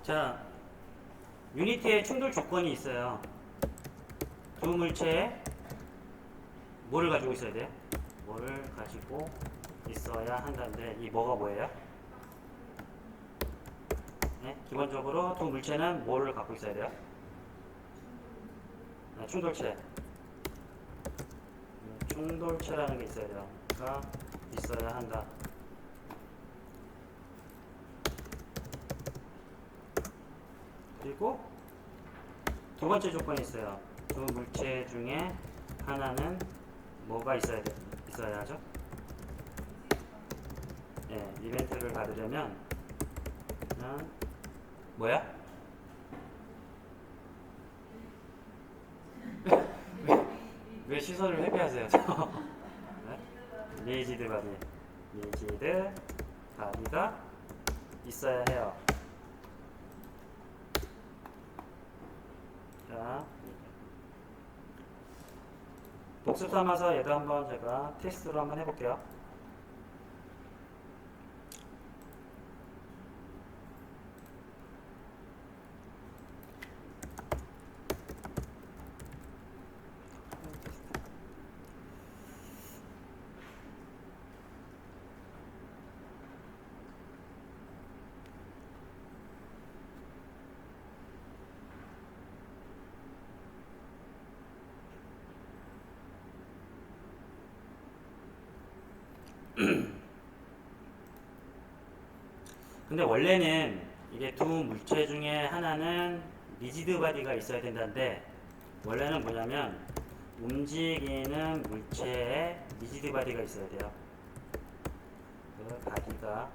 자, 유니티에 충돌 조건이 있어요. 두 물체에 뭐를 가지고 있어야 돼요? 뭐를 가지고 있어야 한다는데, 이 뭐가 뭐예요? 네? 기본적으로 두 물체는 뭐를 갖고 있어야 돼요? 네, 충돌체. 충돌체라는 게 있어야 돼요. 가 있어야 한다. 그리고 두 번째 조건이 있어요. 두 물체 중에 하나는 뭐가 있어야 하죠? 예, 이벤트를 받으려면 뭐야? 왜 시선을 회피하세요? 네? 리지드 바디가 있어야 해요. 자, 복습 삼아서 얘도 한번 제가 테스트로 한번 해볼게요. 근데 원래는 이게 두 물체 중에 하나는 리지드 바디가 있어야 된다는데, 원래는 뭐냐면 움직이는 물체에 리지드 바디가 있어야 돼요. 그 바디가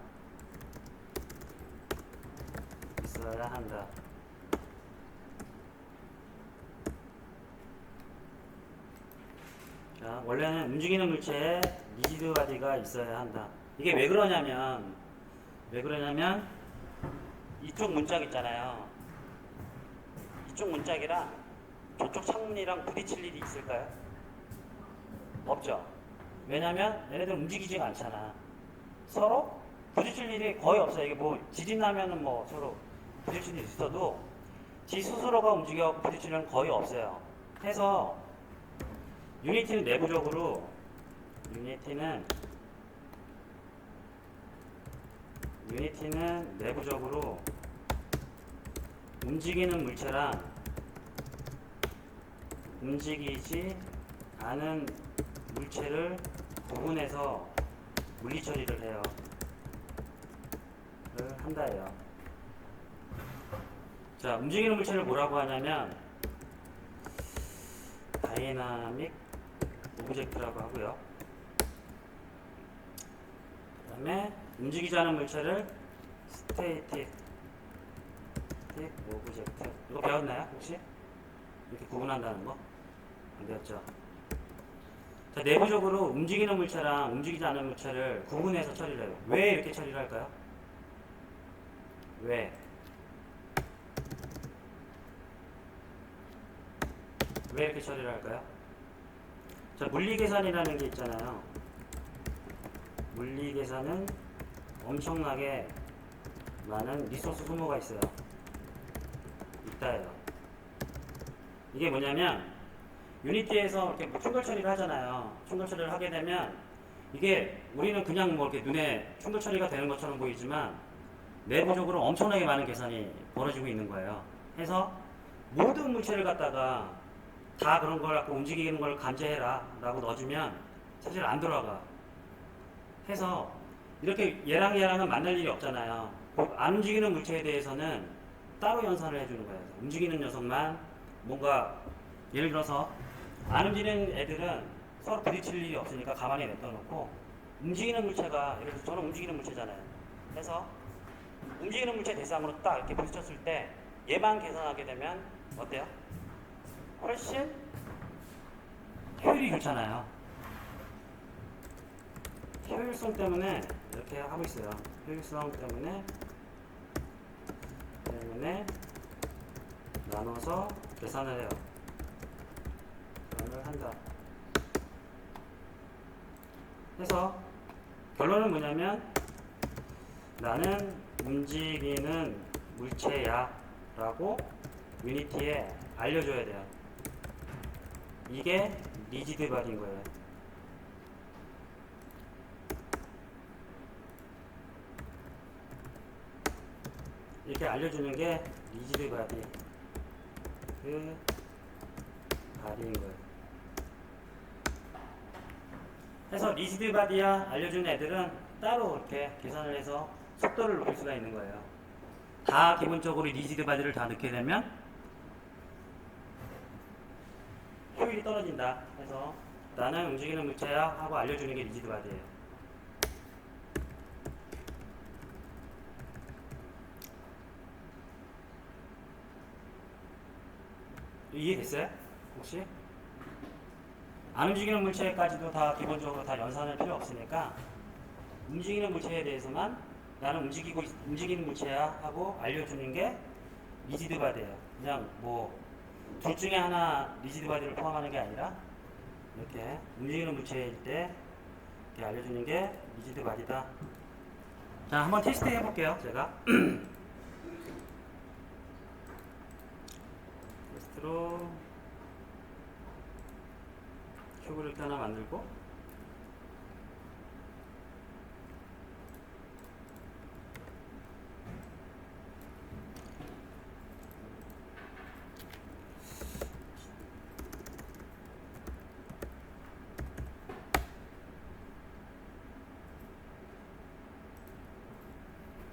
있어야 한다. 자, 원래는 움직이는 물체에 리지드 바디가 있어야 한다. 이게 왜 그러냐면 이쪽 문짝 있잖아요. 이쪽 문짝이랑 저쪽 창문이랑 부딪힐 일이 있을까요? 없죠. 왜냐면 얘네들 움직이지가 않잖아. 서로 부딪힐 일이 거의 없어요. 이게 뭐 지진 나면은 뭐 서로 부딪힐 일이 있어도 지 스스로가 움직여 부딪힐 일은 거의 없어요. 해서 유니티는 내부적으로 움직이는 물체랑 움직이지 않은 물체를 구분해서 물리 처리를 해요. 한다예요. 자, 움직이는 물체를 뭐라고 하냐면 다이나믹 오브젝트라고 하고요. 그 다음에 움직이지 않은 물체를 스테이틱 오브젝트. 이거 배웠나요? 혹시? 이렇게 구분한다는 거? 안 배웠죠? 자, 내부적으로 움직이는 물체랑 움직이지 않은 물체를 구분해서 처리를 해요. 왜 이렇게 처리를 할까요? 왜 이렇게 처리를 할까요? 자, 물리계산이라는 게 있잖아요. 물리계산은 엄청나게 많은 리소스 소모가 있어요. 있다예요. 이게 뭐냐면 유니티에서 이렇게 뭐 충돌 처리를 하잖아요. 충돌 처리를 하게 되면 이게 우리는 그냥 뭐 이렇게 눈에 충돌 처리가 되는 것처럼 보이지만 내부적으로 엄청나게 많은 계산이 벌어지고 있는 거예요. 해서 모든 물체를 갖다가 다 그런 걸 갖고 움직이는 걸 감지해라 라고 넣어주면 사실 안 돌아가. 해서 이렇게 얘랑은 만날 일이 없잖아요. 안 움직이는 물체에 대해서는 따로 연산을 해주는 거예요. 움직이는 녀석만 뭔가 예를 들어서 안 움직이는 애들은 서로 부딪힐 일이 없으니까 가만히 냅둬놓고, 움직이는 물체가 예를 들어서 저는 움직이는 물체잖아요. 그래서 움직이는 물체 대상으로 딱 이렇게 부딪혔을 때 얘만 계산하게 되면 어때요? 훨씬 효율이 좋잖아요. 효율성 때문에 이렇게 하고 있어요. 효율성 때문에 나눠서 계산을 해요. 계산을 한다. 해서 결론은 뭐냐면 나는 움직이는 물체야 라고 유니티에 알려줘야 돼요. 이게 리지드 바디인 거예요. 이렇게 알려주는 게 리지드 바디 그 바디인 거예요. 그래서 리지드 바디야 알려준 애들은 따로 이렇게 계산을 해서 속도를 높일 수가 있는 거예요. 다 기본적으로 리지드 바디를 다 넣게 되면 효율이 떨어진다. 그래서 나는 움직이는 물체야 하고 알려주는 게 리지드 바디예요. 이해됐어요? 혹시? 안 움직이는 물체까지도 다 기본적으로 다 연산할 필요 없으니까 움직이는 물체에 대해서만 나는 움직이는 물체야 하고 알려주는 게 리지드 바디예요. 그냥 뭐 둘 중에 하나 리지드 바디를 포함하는 게 아니라 이렇게 움직이는 물체일 때 이렇게 알려주는 게 리지드 바디다. 자, 한번 테스트 해볼게요. 제가 테스트로 큐브를 이렇게 하나 만들고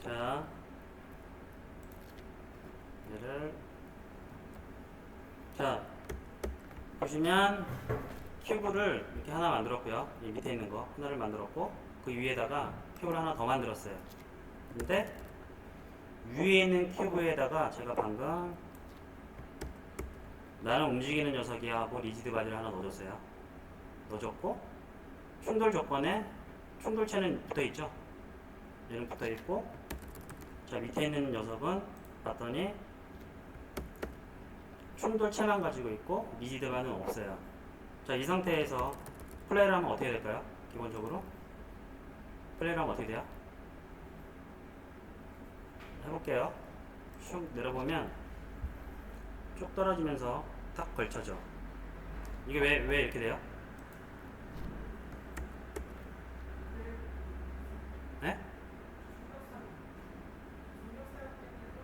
자, 얘를 자 보시면 큐브를 이렇게 하나 만들었고요. 이 밑에 있는 거 하나를 만들었고 그 위에다가 큐브를 하나 더 만들었어요. 근데 위에 있는 큐브에다가 제가 방금 나는 움직이는 녀석이야 하고 리지드 바디를 하나 넣어줬어요. 넣어줬고 충돌 조건에 충돌체는 붙어있죠. 얘는 붙어있고 자 밑에 있는 녀석은 봤더니 충돌체만 가지고 있고 리지드 바디는 없어요. 자, 이 상태에서 플레이를 하면 어떻게 될까요? 기본적으로 플레이를 하면 어떻게 돼요? 해볼게요. 슉 내려보면 쭉 떨어지면서 탁 걸쳐져. 이게 왜 이렇게 돼요? 네?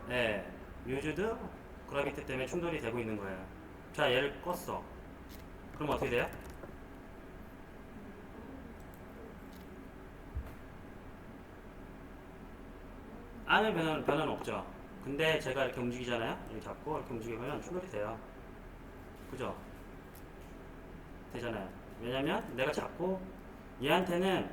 네, 유즈드 그라비티 때문에 충돌이 되고 있는 거예요. 자, 얘를 껐어. 그럼 어떻게 돼요? 안에 변화는 없죠. 근데 제가 이렇게 움직이잖아요. 이렇게 잡고 이렇게 움직이면 충돌이 돼요. 그죠? 되잖아요. 왜냐면 내가 잡고 얘한테는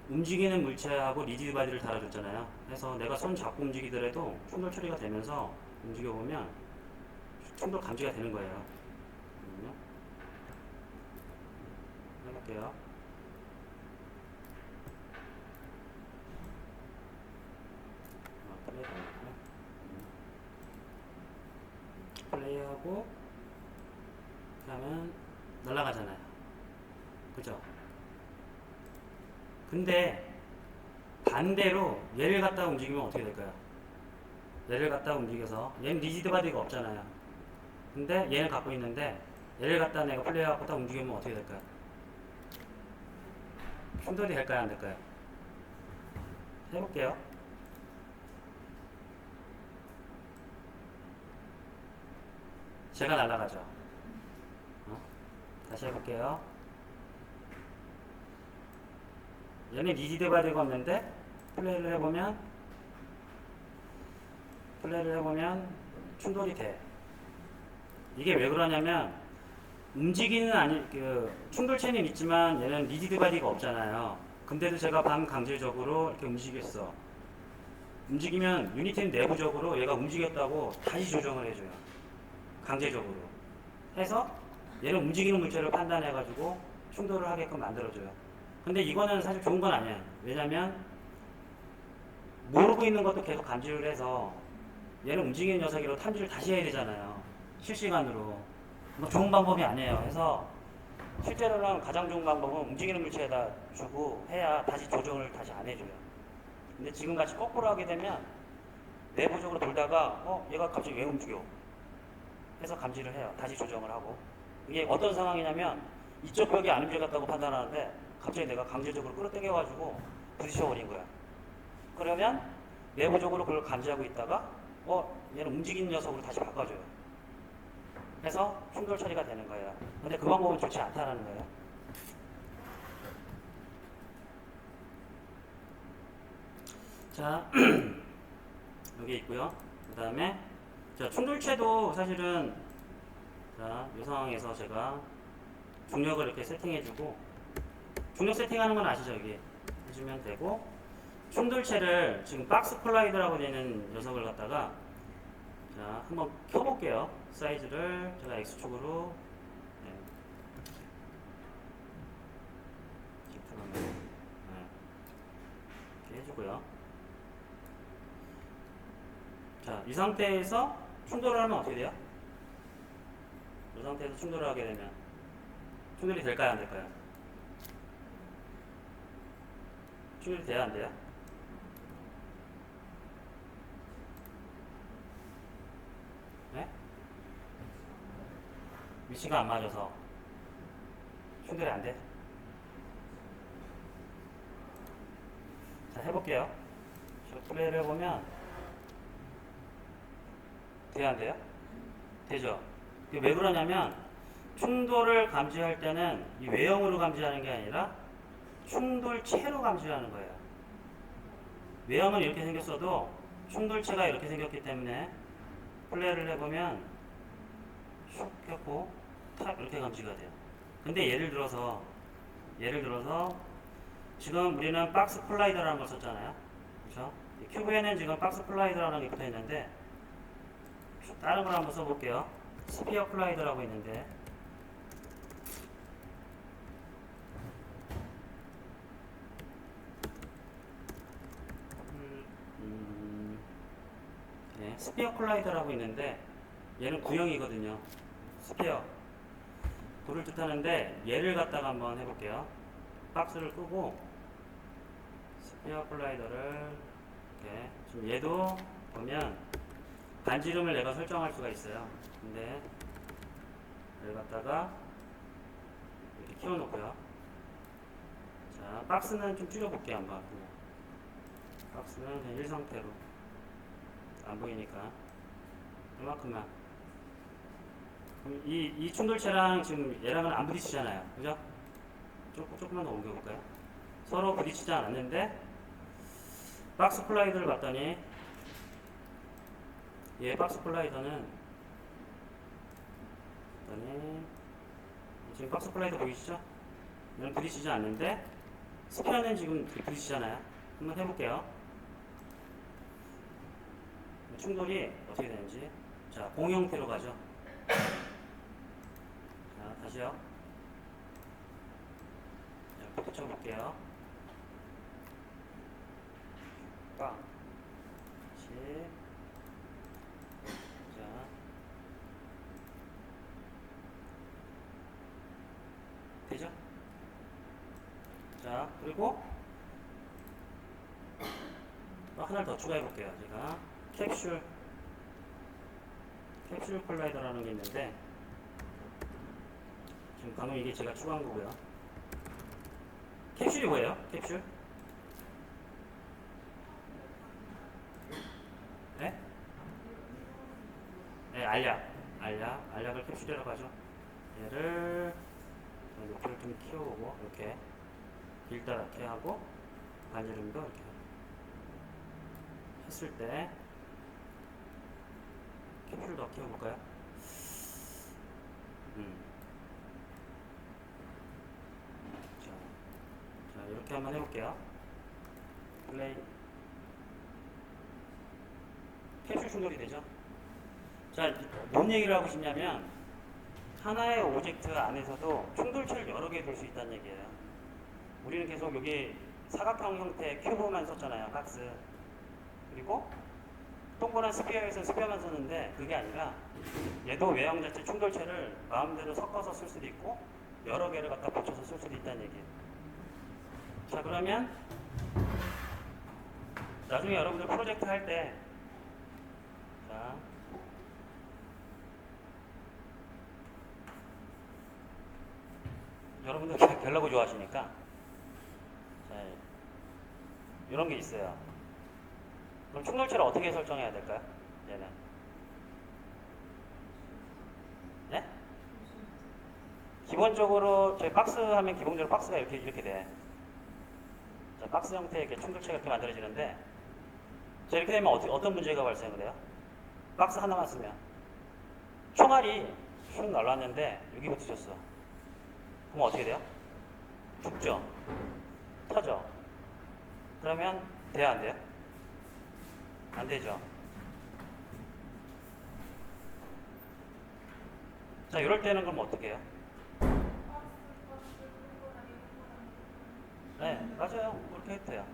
움직이는 물체하고 리지드 바디를 달아줬잖아요. 그래서 내가 손 잡고 움직이더라도 충돌 처리가 되면서 움직여보면 충돌 감지가 되는 거예요. 해볼게요. 플레이하고 그러면 날아가잖아요. 그죠? 근데 반대로 얘를 갖다가 움직이면 어떻게 될까요? 얘를 갖다가 움직여서 얘는 리지드 바디가 없잖아요. 근데 얘는 갖고 있는데 얘를 갖다 내가 플레이하고 딱 움직이면 어떻게 될까요? 충돌이 될까요? 안 될까요? 해볼게요. 제가 날아가죠. 다시 해볼게요. 얘는 리지드 바디가 없는데 플레이를 해보면 충돌이 돼. 이게 왜 그러냐면 충돌체는 있지만 얘는 리지드 바디가 없잖아요. 근데도 제가 방금 강제적으로 이렇게 움직였어. 움직이면 유니티는 내부적으로 얘가 움직였다고 다시 조정을 해줘요. 강제적으로 해서 얘는 움직이는 물체를 판단해가지고 충돌을 하게끔 만들어줘요. 근데 이거는 사실 좋은 건 아니야. 왜냐면 모르고 있는 것도 계속 감지를 해서 얘는 움직이는 녀석이라고 탐지를 다시 해야 되잖아요. 실시간으로. 뭐 좋은 방법이 아니에요. 그래서 실제로는 가장 좋은 방법은 움직이는 물체에다 주고 해야 다시 조정을 다시 안 해줘요. 근데 지금 같이 거꾸로 하게 되면 내부적으로 돌다가 얘가 갑자기 왜 움직여? 해서 감지를 해요. 다시 조정을 하고. 이게 어떤 상황이냐면 이쪽 벽이 안 움직였다고 판단하는데 갑자기 내가 강제적으로 끌어당겨가지고 부딪혀버린 거야. 그러면 내부적으로 그걸 감지하고 있다가 얘는 움직이는 녀석으로 다시 바꿔줘요. 해서 충돌 처리가 되는 거예요. 근데 그 방법은 좋지 않다는 거예요. 자, 여기 있고요. 그 다음에 자, 충돌체도 사실은 자, 이 상황에서 제가 중력을 이렇게 세팅해주고 중력 세팅하는 건 아시죠? 여기 해주면 되고 충돌체를 지금 박스 콜라이더라고 되는 녀석을 갖다가 자, 한번 켜볼게요. 사이즈를 제가 X축으로 이렇게 해주고요. 자, 이 상태에서 충돌을 하면 어떻게 돼요? 이 상태에서 충돌을 하게 되면 충돌이 될까요? 안 될까요? 충돌이 돼야 안 돼요? 네? 위치가 안 맞아서 충돌이 안 돼? 자, 해볼게요. 저 플레이를 해보면 돼야 안 돼요? 되죠? 이게 왜 그러냐면 충돌을 감지할 때는 이 외형으로 감지하는 게 아니라 충돌체로 감지하는 거예요. 외형은 이렇게 생겼어도 충돌체가 이렇게 생겼기 때문에 플레이를 해보면 슉 켰고 탁 이렇게 감지가 돼요. 근데 예를 들어서 지금 우리는 박스 콜라이더라는 걸 썼잖아요. 그렇죠? 큐브에는 지금 박스 콜라이더라는 게 붙어 있는데 다른 걸 한번 써볼게요. 스피어 콜라이더라고 있는데 네, 스피어 콜라이더라고 있는데 얘는 구형이거든요. 스피어 돌을 뜻하는데 얘를 갖다가 한번 해볼게요. 박스를 끄고 스피어 콜라이더를 이렇게 지금 얘도 보면 반지름을 내가 설정할 수가 있어요. 근데 얘를 갖다가 이렇게 키워놓고요. 자, 박스는 좀 줄여볼게요. 한번 박스는 그냥 1상태로 안 보이니까 이만큼만. 그럼 이 충돌체랑 지금 얘랑은 안 부딪히잖아요. 그죠? 조금만 더 옮겨볼까요? 서로 부딪히지 않았는데 박스 콜라이더를 봤더니 얘 박스 콜라이더는 지금 박스 콜라이더 보이시죠? 얘는 부딪히지 않는데 스피어는 지금 부딪히잖아요. 한번 해볼게요. 충돌이 어떻게 되는지. 자, 공 형태로 가죠. 자, 다시요. 자, 붙여볼게요. 빵. 다시. 자. 되죠? 자, 그리고 하나를 더 추가해 볼게요. 제가 캡슐 콜라이더라는 게 있는데 지금 방금 이게 제가 추가한 거고요. 캡슐이 뭐예요? 캡슐? 네? 네, 알약을 캡슐이라고 하죠. 얘를 높이를 좀 키워보고 이렇게 길다랗게 하고 반지름도 이렇게 했을 때 캡슐을 더 키워볼까요? 자, 이렇게 한번 해볼게요. 플레이. 캡슐 충돌이 되죠? 자, 뭔 얘기를 하고 싶냐면 하나의 오젝트 안에서도 충돌체를 여러 개 둘 수 있다는 얘기예요. 우리는 계속 여기 사각형 형태 큐브만 썼잖아요. 박스. 그리고 동그란 스피어에서 스피어만 썼는데 그게 아니라 얘도 외형 자체 충돌체를 마음대로 섞어서 쓸 수도 있고 여러 개를 갖다 붙여서 쓸 수도 있다는 얘기예요. 자, 그러면 나중에 여러분들 프로젝트 할 때 자, 여러분들 갤러그 좋아하시니까 자, 이런 게 있어요. 그럼 충돌체를 어떻게 설정해야 될까요? 얘는 네? 기본적으로 저희 박스 하면 기본적으로 박스가 이렇게 돼. 자, 박스 형태의 이렇게 충돌체가 이렇게 만들어지는데 자, 이렇게 되면 어떤 문제가 발생을 해요? 박스 하나만 쓰면 총알이 슉 날랐는데 여기 붙으셨어. 그럼 어떻게 돼요? 죽죠? 터져. 그러면 돼야 안 돼요? 안 되죠. 자, 이럴 때는 그럼 어떻게 해요? 네, 맞아요. 그렇게 해도 돼요.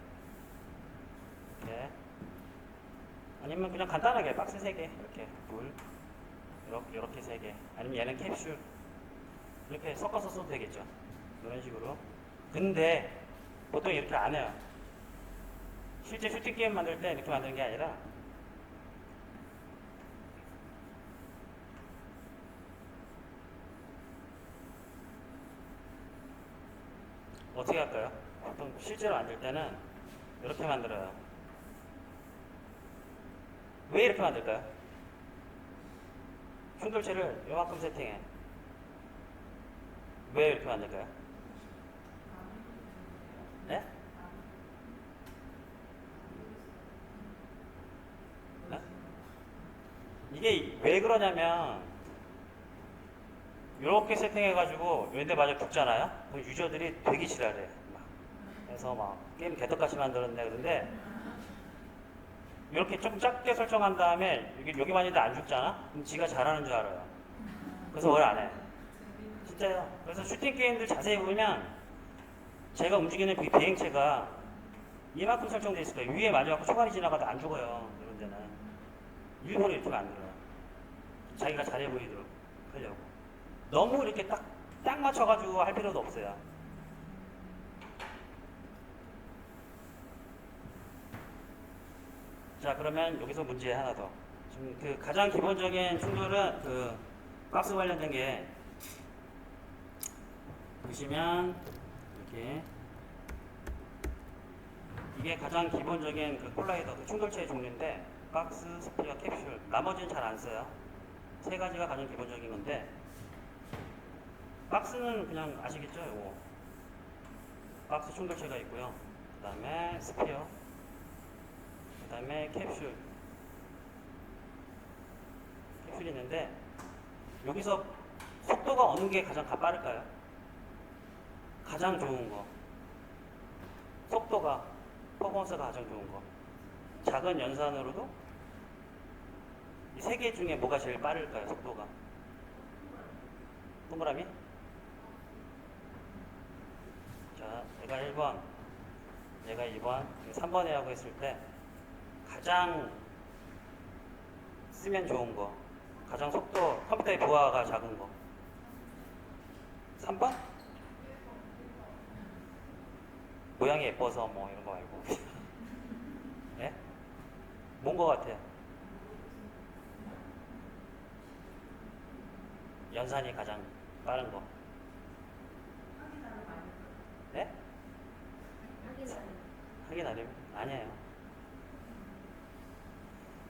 이렇게. 아니면 그냥 간단하게 박스 3개 이렇게 물 이렇게 3개 아니면 얘는 캡슐 이렇게 섞어서 써도 되겠죠. 이런 식으로. 근데 보통 이렇게 안 해요. 실제 슈팅 게임 만들 때 이렇게 만드는 게 아니라 어떻게 할까요? 보통 실제로 만들 때는 이렇게 만들어요. 왜 이렇게 만들까요? 충돌체를 요만큼 세팅해. 왜 이렇게 만들까요? 네? 네? 이게 왜 그러냐면 이렇게 세팅해가지고 왠데 맞아 죽잖아요? 그럼 유저들이 되게 싫어해. 그래서 막 게임 개떡같이 만들었네 그런데 이렇게 좀 작게 설정한 다음에 여기만 있는데 안 죽잖아? 그럼 지가 잘하는 줄 알아요. 그래서 뭘 안 해. 진짜요. 그래서 슈팅 게임들 자세히 보면 제가 움직이는 비행체가 이만큼 설정되어 있을 거예요. 위에 맞아갖고 초반이 지나가도 안 죽어요. 이런 데는. 일부러 이렇게 만들어요. 자기가 잘해 보이도록 하려고. 너무 이렇게 딱 맞춰가지고 할 필요도 없어요. 자, 그러면 여기서 문제 하나 더. 지금 그 가장 기본적인 충돌은 그 박스 관련된 게 보시면 이렇게 이게 가장 기본적인 그 콜라이더 그 충돌체의 종류인데 박스, 스피어, 캡슐 나머지는 잘 안 써요. 세 가지가 가장 기본적인 건데 박스는 그냥 아시겠죠? 요거 박스 충돌체가 있고요. 그 다음에 스피어, 그 다음에 캡슐이 있는데 여기서 속도가 어느 게 가장 빠를까요? 가장 좋은 거. 속도가 퍼포먼스가 가장 좋은 거. 작은 연산으로도 이 세 개 중에 뭐가 제일 빠를까요? 속도가. 동그라미? 자, 얘가 1번, 얘가 2번, 3번에 하고 했을 때 가장 쓰면 좋은 거, 가장 속도, 컴퓨터의 부하가 작은 거. 3번? 모양이 예뻐서 뭐 이런 거 말고. 예? 뭔 거 같아요? 연산이 가장 빠른 거. 네? 확인하려면? 아니에요.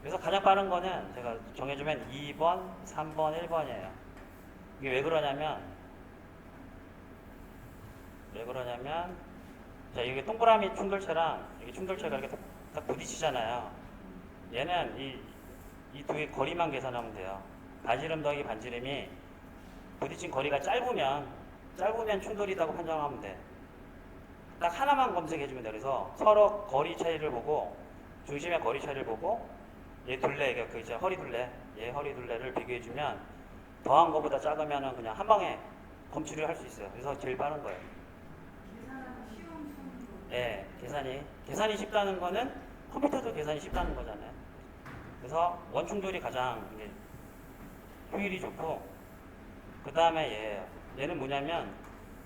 그래서 가장 빠른 거는 제가 정해주면 2번, 3번, 1번이에요. 이게 왜 그러냐면 자, 이게 동그라미 충돌체랑 이게 충돌체가 이렇게 딱 부딪히잖아요. 얘는 이 두 개 거리만 계산하면 돼요. 반지름 더하기 반지름이 부딪힌 거리가 짧으면 충돌이라고 판정하면 돼. 딱 하나만 검색해주면 돼. 그래서 서로 거리 차이를 보고 중심의 거리 차이를 보고 얘 둘레, 그 이제 허리 둘레, 얘 허리 둘레를 비교해주면 더한 거보다 작으면은 그냥 한 방에 검출을 할 수 있어요. 그래서 제일 빠른 거예요. 예, 계산이 쉽다는 거는 컴퓨터도 계산이 쉽다는 거잖아요. 그래서 원충돌이 가장 이제 효율이 좋고, 그 다음에 얘는 뭐냐면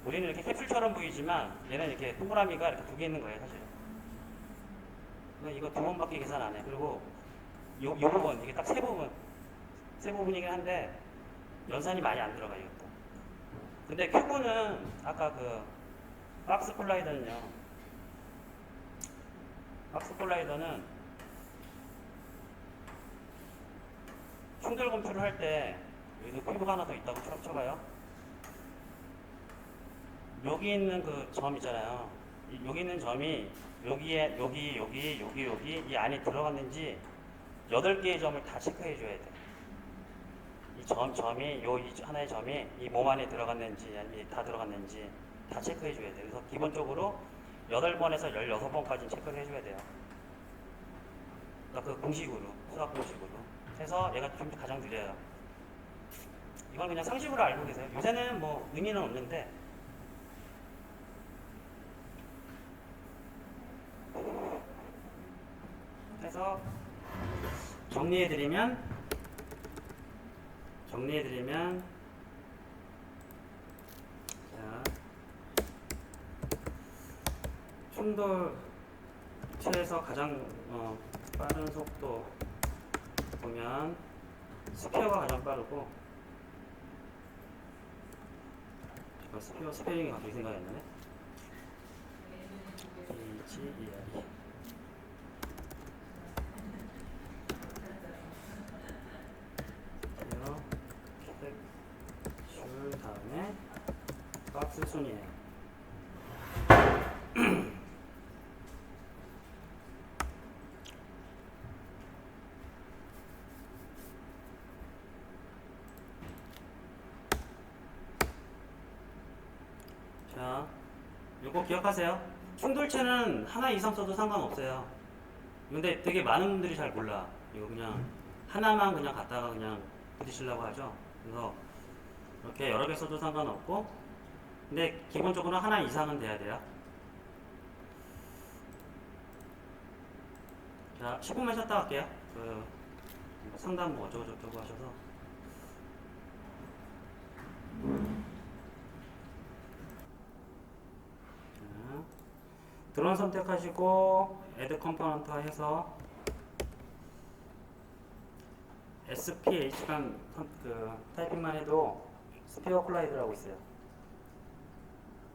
우리는 이렇게 캡슐처럼 보이지만 얘는 이렇게 동그라미가 이렇게 두 개 있는 거예요, 사실. 이거 두 번밖에 계산 안 해. 그리고 요 부분, 이게 딱 세 부분이긴 한데 연산이 많이 안 들어가요, 이것도. 근데 큐브는 아까 그 박스 콜라이더는요. 박스 콜라이더는 충돌 검출을 할 때 여기도 큐브가 하나 더 있다고 쳐봐요. 여기 있는 그 점 있잖아요. 여기 있는 점이 여기에 여기 이 안에 들어갔는지 8개의 점을 다 체크해 줘야 돼. 이 점이 이 하나의 점이 이 몸 안에 들어갔는지 아니면 다 들어갔는지 다 체크해 줘야 돼. 그래서 기본적으로 8번에서 16번까지 체크를 해 줘야 돼요. 그러니까 그 공식으로, 수학 공식으로 해서 얘가 좀 가장 느려요. 이건 그냥 상식으로 알고 계세요. 요새는 뭐 의미는 없는데 해서 정리해드리면 자, 충돌체에서 가장 빠른 속도 보면 스퀘어가 가장 빠르고 스퀘어 스페링이 갑자기 생각이 안 나네. H-E-R-E 줄 다음에 박스 순이에요. 자, 요거 기억하세요. 충돌체는 하나 이상 써도 상관없어요. 근데 되게 많은 분들이 잘 몰라. 이거 그냥 하나만 그냥 갖다가 그냥 부딪히려고 하죠. 그래서 이렇게 여러 개 써도 상관없고, 근데 기본적으로 하나 이상은 돼야 돼요. 자, 10분만 쉬었다 갈게요. 그 상담 뭐 어쩌고저쩌고 하셔서. 자, 드론 선택하시고 Add Component 해서 SPH만 그 타이핑만 해도 스피어 콜라이드라고 있어요.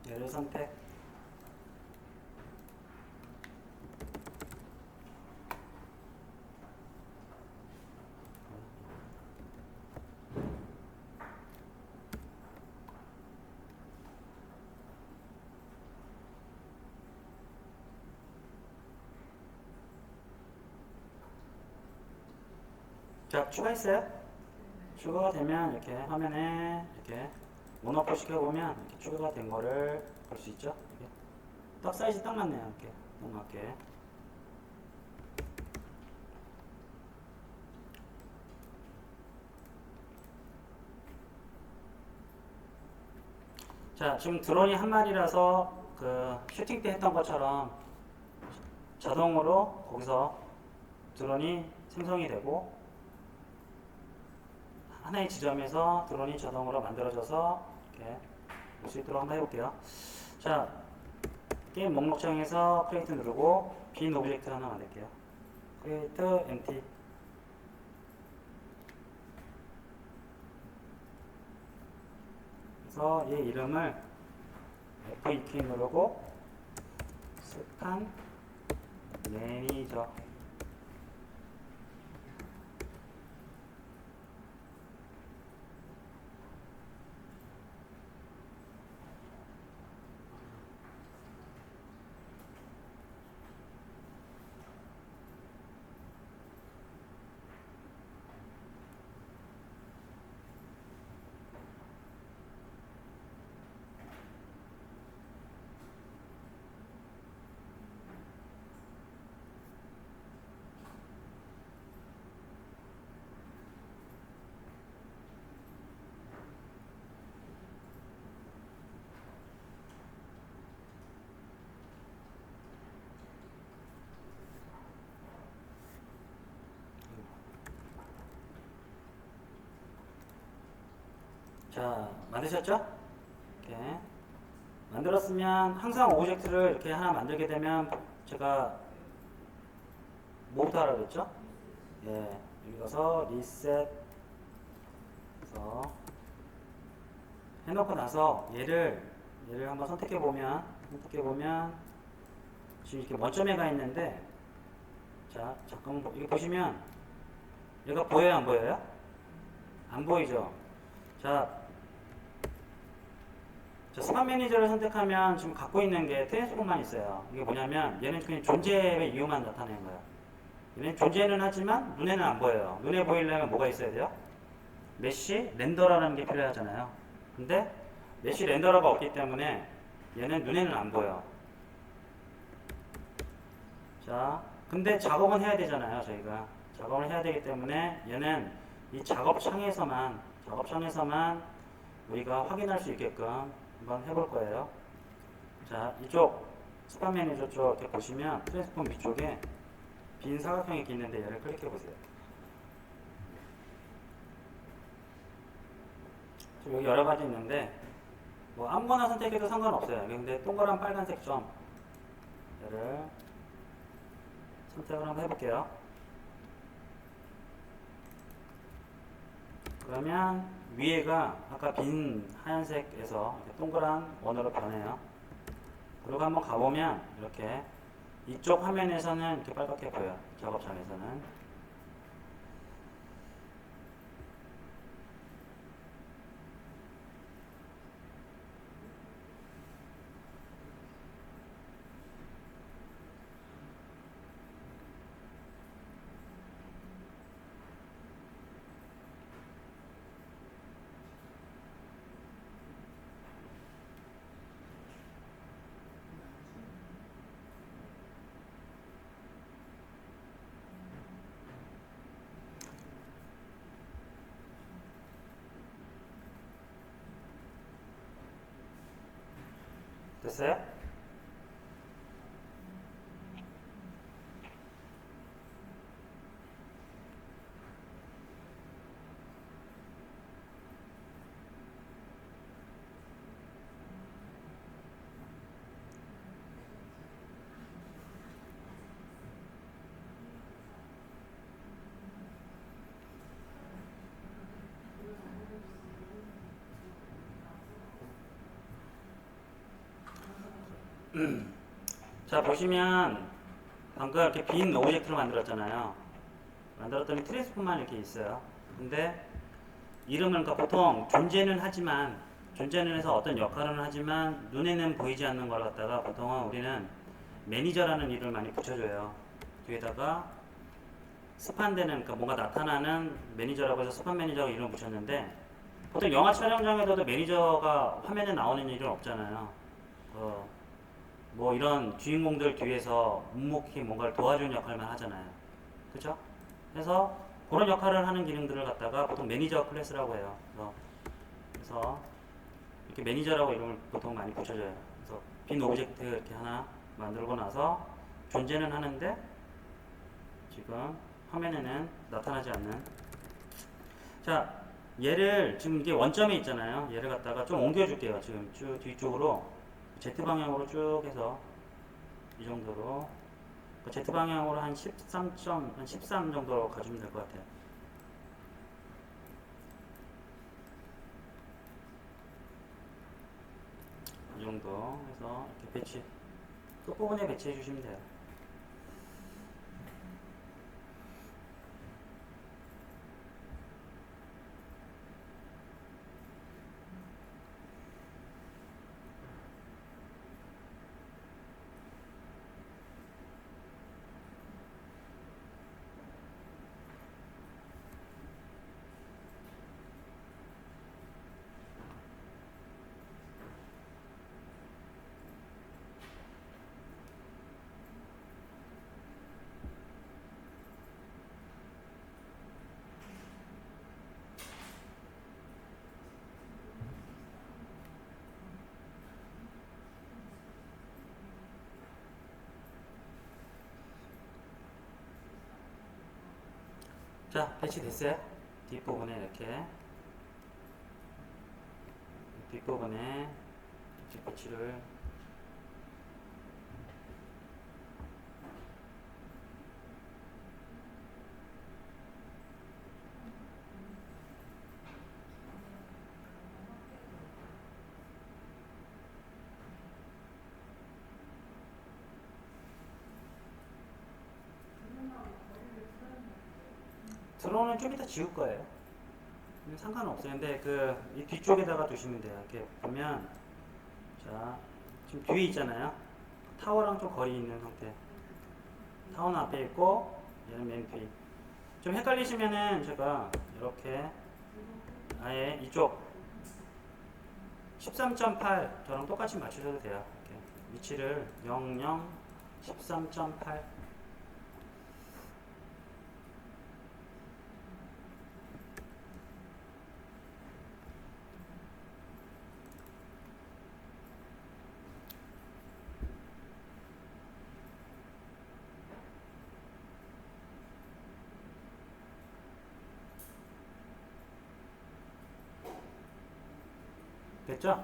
얘를 선택. 자, 추가했어요? 추가가 되면 이렇게 화면에 이렇게 모노포 시켜보면 이렇게 추가가 된 거를 볼 수 있죠? 이렇게. 딱 사이즈 딱 맞네요. 이렇게 너무 맞게. 자, 지금 드론이 한 마리라서 그 슈팅 때 했던 것처럼 자동으로 거기서 드론이 생성이 되고 하나의 지점에서 드론이 자동으로 만들어져서 이렇게 볼 수 있도록 한번 해볼게요. 자, 게임 목록창에서 크리에이트 누르고 빈 오브젝트 하나 만들게요. 크리에이트 empty. 그래서 얘 이름을 F2키 누르고 스판 매니저. 자, 만드셨죠? 이렇게 만들었으면 항상 오브젝트를 이렇게 하나 만들게 되면 제가 뭐부터 하라고 했죠? 예, 여기 가서 리셋 해서 해놓고 나서 얘를 한번 선택해 보면 지금 이렇게 원점에 가 있는데, 자 잠깐만 이거 보시면 얘가 보여요 안 보여요? 안 보이죠? 자 스팟 매니저를 선택하면 지금 갖고 있는 게 트랜스폼만 있어요. 이게 뭐냐면 얘는 그냥 존재의 이유만 나타내는 거예요. 얘는 존재는 하지만 눈에는 안 보여요. 눈에 보이려면 뭐가 있어야 돼요? 메쉬 렌더러라는 게 필요하잖아요. 근데 메쉬 렌더러가 없기 때문에 얘는 눈에는 안 보여. 자, 근데 작업은 해야 되잖아요. 저희가 작업을 해야 되기 때문에 얘는 이 작업창에서만 우리가 확인할 수 있게끔 한번 해볼 거예요. 자, 이쪽 스팟 매니저 쪽 이렇게 보시면 트랜스폼 위쪽에 빈 사각형이 있는데 얘를 클릭해 보세요. 지금 여기 여러 가지 있는데 뭐 아무거나 선택해도 상관없어요. 근데 동그란 빨간색 점 얘를 선택을 한번 해볼게요. 그러면 위에가 아까 빈 하얀색에서 이렇게 동그란 원으로 변해요. 그리고 한번 가보면 이렇게 이쪽 화면에서는 이렇게 빨갛게 보여요. 작업창에서는. 됐어요? 자 보시면 방금 이렇게 빈 오브젝트를 만들었잖아요. 만들었더니 트랜스폼만 이렇게 있어요. 근데 이름은 그러니까 보통 존재는 해서 어떤 역할은 하지만 눈에는 보이지 않는 걸 갖다가 보통은 우리는 매니저라는 이름을 많이 붙여줘요. 뒤에다가 스판되는 그러니까 뭔가 나타나는 매니저라고 해서 스판 매니저라고 이름을 붙였는데, 보통 영화 촬영장에서도 매니저가 화면에 나오는 일은 없잖아요. 뭐 이런 주인공들 뒤에서 묵묵히 뭔가를 도와주는 역할만 하잖아요. 그쵸? 그래서 그런 역할을 하는 기능들을 갖다가 보통 매니저 클래스라고 해요. 그래서 이렇게 매니저라고 이름을 보통 많이 붙여줘요. 그래서 빈 오브젝트 이렇게 하나 만들고 나서 존재는 하는데 지금 화면에는 나타나지 않는. 자, 얘를 지금 이게 원점에 있잖아요. 얘를 갖다가 좀 옮겨줄게요. 지금 쭉 뒤쪽으로 Z 방향으로 쭉 해서 이 정도로 Z 방향으로 한 13 정도로 가주면 될 것 같아요. 이 정도 해서 이렇게 배치 끝부분에 배치해 주시면 돼요. 자, 배치됐어요? 뒷부분에 이렇게 뒷부분에 배치를 드론은 좀 이따 지울 거예요. 상관없어요. 근데 이 뒤쪽에다가 두시면 돼요. 이렇게 보면, 자, 지금 뒤에 있잖아요. 타워랑 좀 거리 있는 상태. 타워는 앞에 있고, 얘는 맨 뒤. 좀 헷갈리시면은 제가 이렇게 아예 이쪽 13.8 저랑 똑같이 맞추셔도 돼요. 이렇게 위치를 00 13.8 됐죠?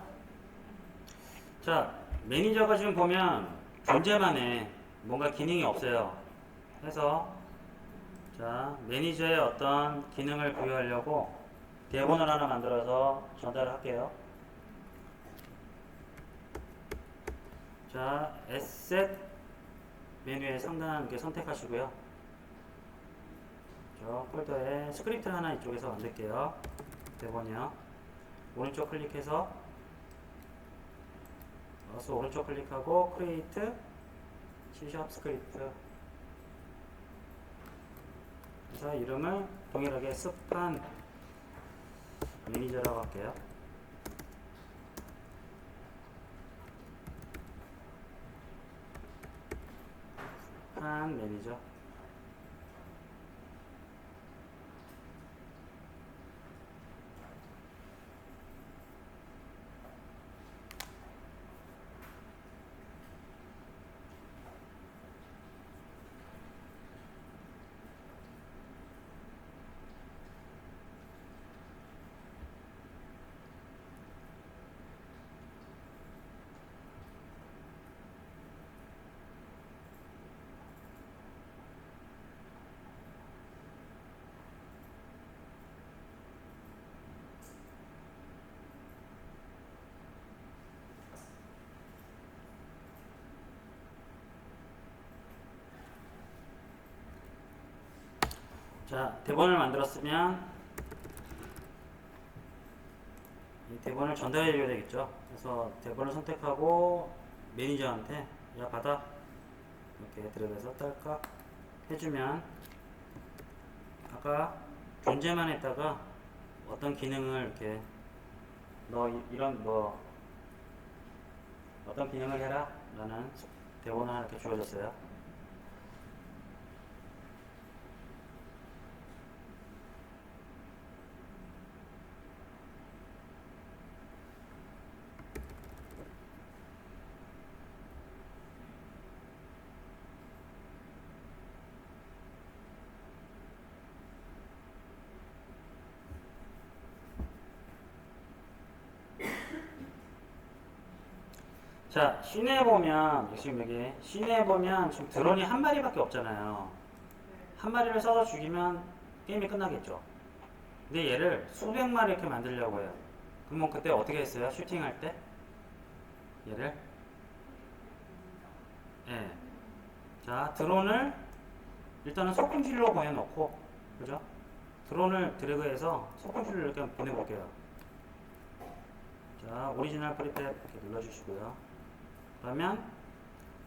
자, 매니저가 지금 보면 존재만 해. 뭔가 기능이 없어요. 그래서 자, 매니저의 어떤 기능을 부여하려고 대본을 하나 만들어서 전달을 할게요. 자, 에셋 메뉴에 상단을 이렇게 선택하시고요. 저 폴더에 스크립트 하나 이쪽에서 만들게요. 대본이요. 오른쪽 클릭해서 마우스 오른쪽 클릭하고 크리에이트 C# 스크립트. 그래서 이름을 동일하게 습한 매니저라고 할게요. 한 매니저. 자, 대본을 만들었으면 이 대본을 전달해 줘야 되겠죠. 그래서 대본을 선택하고 매니저한테 야 받아 이렇게 드래그해서 딸깍 해주면 아까 존재만 했다가 어떤 기능을 이렇게 너 이런 뭐 어떤 기능을 해라 라는 대본을 하나 이렇게 주어졌어요. 자, 시내에 보면 지금 여기 시내에 보면 지금 드론이 한 마리밖에 없잖아요. 한 마리를 써서 죽이면 게임이 끝나겠죠. 근데 얘를 수백 마리 이렇게 만들려고 해요. 그러면 그때 어떻게 했어요? 슈팅할 때 얘를 예. 자, 드론을 일단은 소금실로 보내놓고 그죠? 드론을 드래그해서 소금실로 이렇게 한번 보내볼게요. 자, 오리지널 프리팹 이렇게 눌러주시고요. 그러면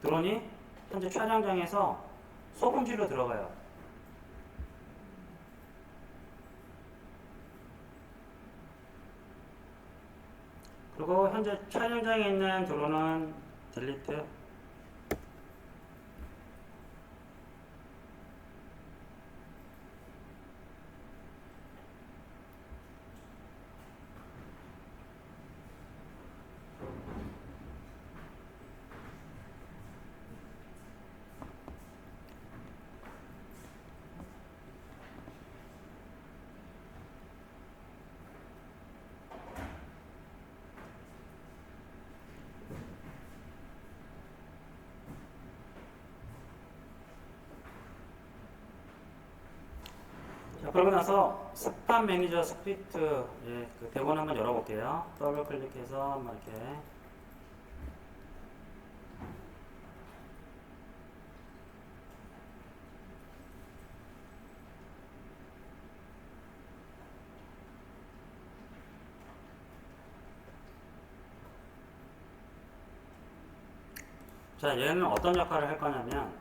드론이 현재 촬영장에서 소금질로 들어가요. 그리고 현재 촬영장에 있는 드론은 딜리트. 자, 그러고 나서 스팟 매니저 스크립트 그 대본 한번 열어볼게요. 더블 클릭해서 한번 이렇게 자, 얘는 어떤 역할을 할 거냐면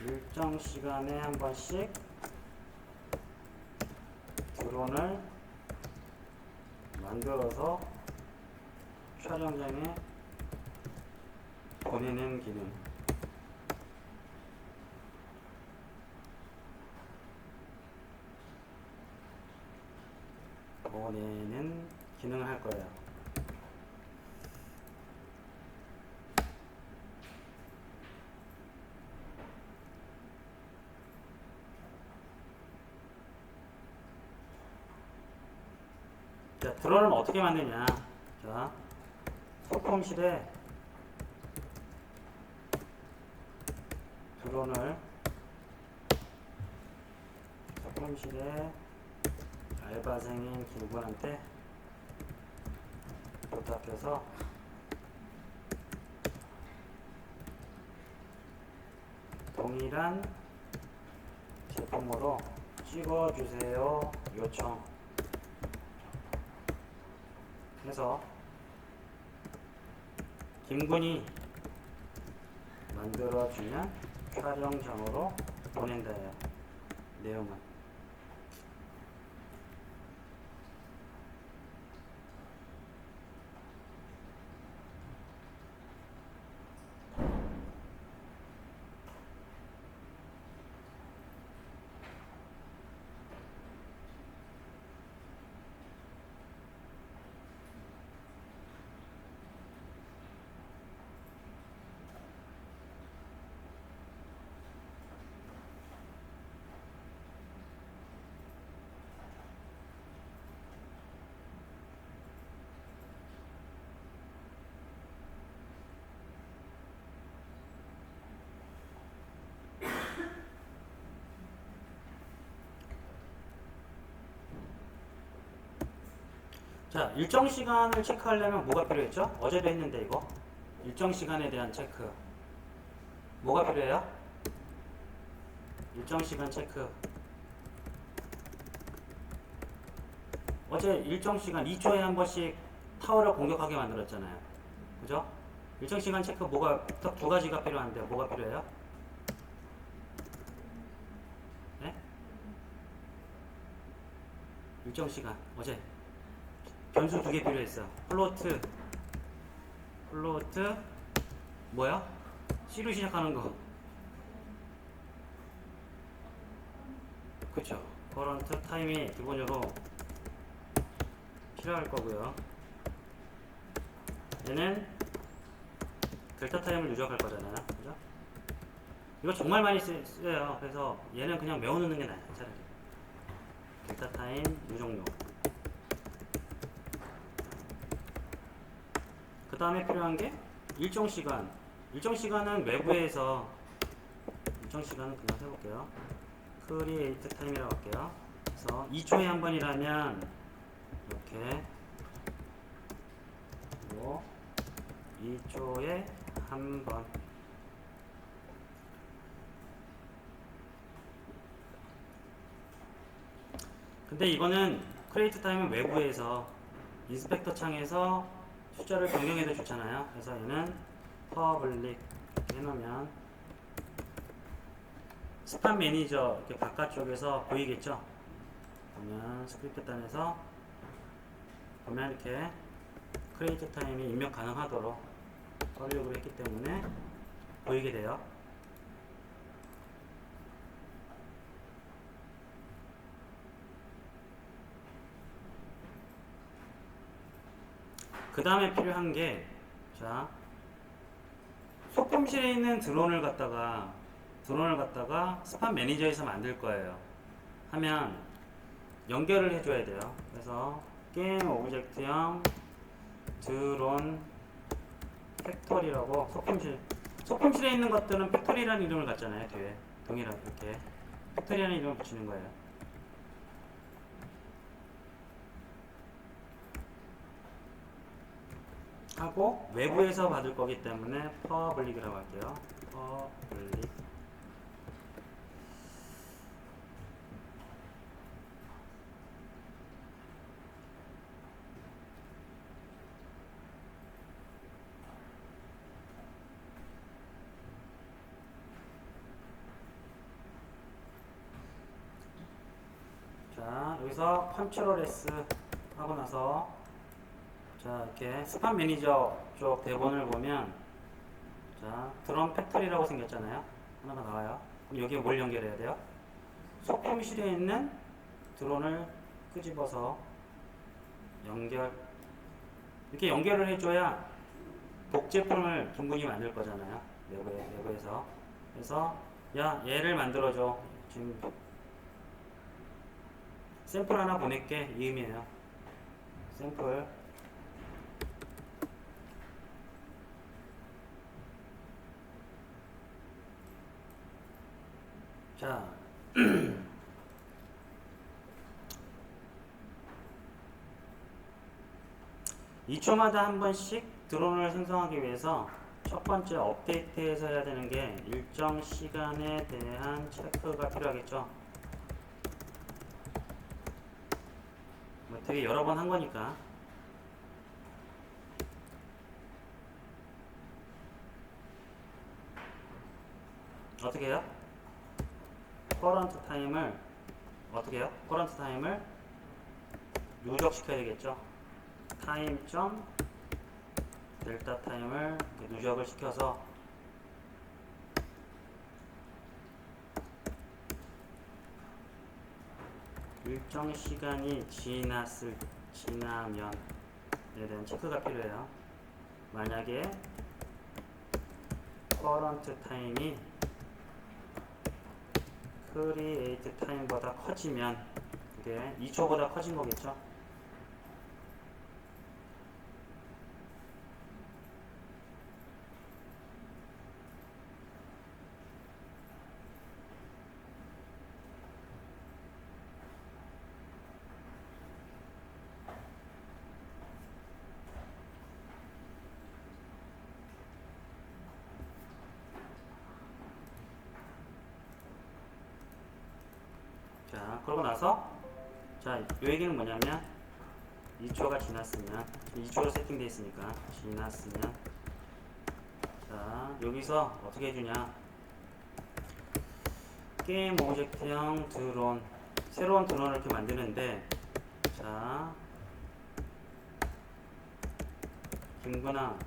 일정 시간에 한 번씩 드론을 만들어서 촬영장에 보내는 기능. 보내는 기능을 할 거예요. 자, 드론을 어떻게 만드냐. 자, 소품실에 드론을 소품실에 알바생인 김군한테 부탁해서 동일한 제품으로 찍어주세요 요청 해서 김군이 만들어주면 촬영장으로 보낸다예요. 내용은 자, 일정 시간을 체크하려면 뭐가 필요했죠? 어제도 했는데 이거 일정 시간에 대한 체크 뭐가 필요해요? 일정 시간 체크 어제 일정 시간 2초에 한 번씩 타워를 공격하게 만들었잖아요. 그죠? 일정 시간 체크 뭐가 딱 두 가지가 필요한데 뭐가 필요해요? 네? 일정 시간 어제 변수 두 개 필요했어. 플로트 뭐야? C로 시작하는 거. 그쵸? 커런트 타임이 기본적으로 필요할 거고요. 얘는 델타 타임을 누적할 거잖아요. 그죠? 이거 정말 많이 쓰여요. 그래서 얘는 그냥 외워놓는 게 나아요. 차라리. 델타 타임 누적료. 그 다음에 필요한 게 일정 시간. 일정 시간은 외부에서 일정 시간은 그냥 해볼게요. 크리에이트 타임이라고 할게요. 그래서 2초에 한 번이라면 이렇게 그리고 2초에 한 번. 근데 이거는 크리에이트 타임은 외부에서 인스펙터 창에서 숫자를 변경해도 좋잖아요. 그래서 얘는 퍼블릭 이렇게 해놓으면 스팟 매니저 이렇게 바깥쪽에서 보이겠죠? 보면 스크립트 단에서 보면 이렇게 크리에이트 타임이 입력 가능하도록 설립을 했기 때문에 보이게 돼요. 그 다음에 필요한 게, 자, 소품실에 있는 드론을 갖다가 스팟 매니저에서 만들 거예요. 하면 연결을 해줘야 돼요. 그래서 게임 오브젝트형 드론 팩토리라고 소품실에 있는 것들은 팩토리라는 이름을 갖잖아요. 뒤에 동일하게 이렇게 팩토리라는 이름을 붙이는 거예요. 하고 외부에서 받을 거기 때문에 퍼블릭이라고 할게요. 퍼블릭. 자, 여기서 컨트롤 S 하고 나서 자, 이렇게 스팟 매니저 쪽 대본을 보면 자, 드럼 팩토리라고 생겼잖아요. 하나가 나와요. 그럼 여기에 뭘 연결해야 돼요? 소품실에 있는 드론을 끄집어서 이렇게 연결을 해줘야 복제품을 김군이 만들 거잖아요. 내부에서. 그래서 야, 얘를 만들어줘. 지금 샘플 하나 보낼게. 이 의미예요. 샘플. 자, 2초마다 한 번씩 드론을 생성하기 위해서 첫 번째 업데이트에서 해야 되는 게 일정 시간에 대한 체크가 필요하겠죠. 뭐 되게 여러 번 한 거니까. 어떻게 해요? 커런트 타임을 어떻게 해요? 커런트 타임을 누적시켜야 되겠죠. 타임 점 델타 타임을 누적을 시켜서 일정 시간이 지나면에 대한 체크가 필요해요. 만약에 커런트 타임이 크리에이트 타임보다 커지면 그게 2초보다 커진 거겠죠. 자, 그러고 나서 자, 요 얘기는 뭐냐면 2초가 지났으면 2초로 세팅되어 있으니까 지났으면 자, 여기서 어떻게 해주냐, 게임 오브젝트형 드론, 새로운 드론을 이렇게 만드는데 자, 김구나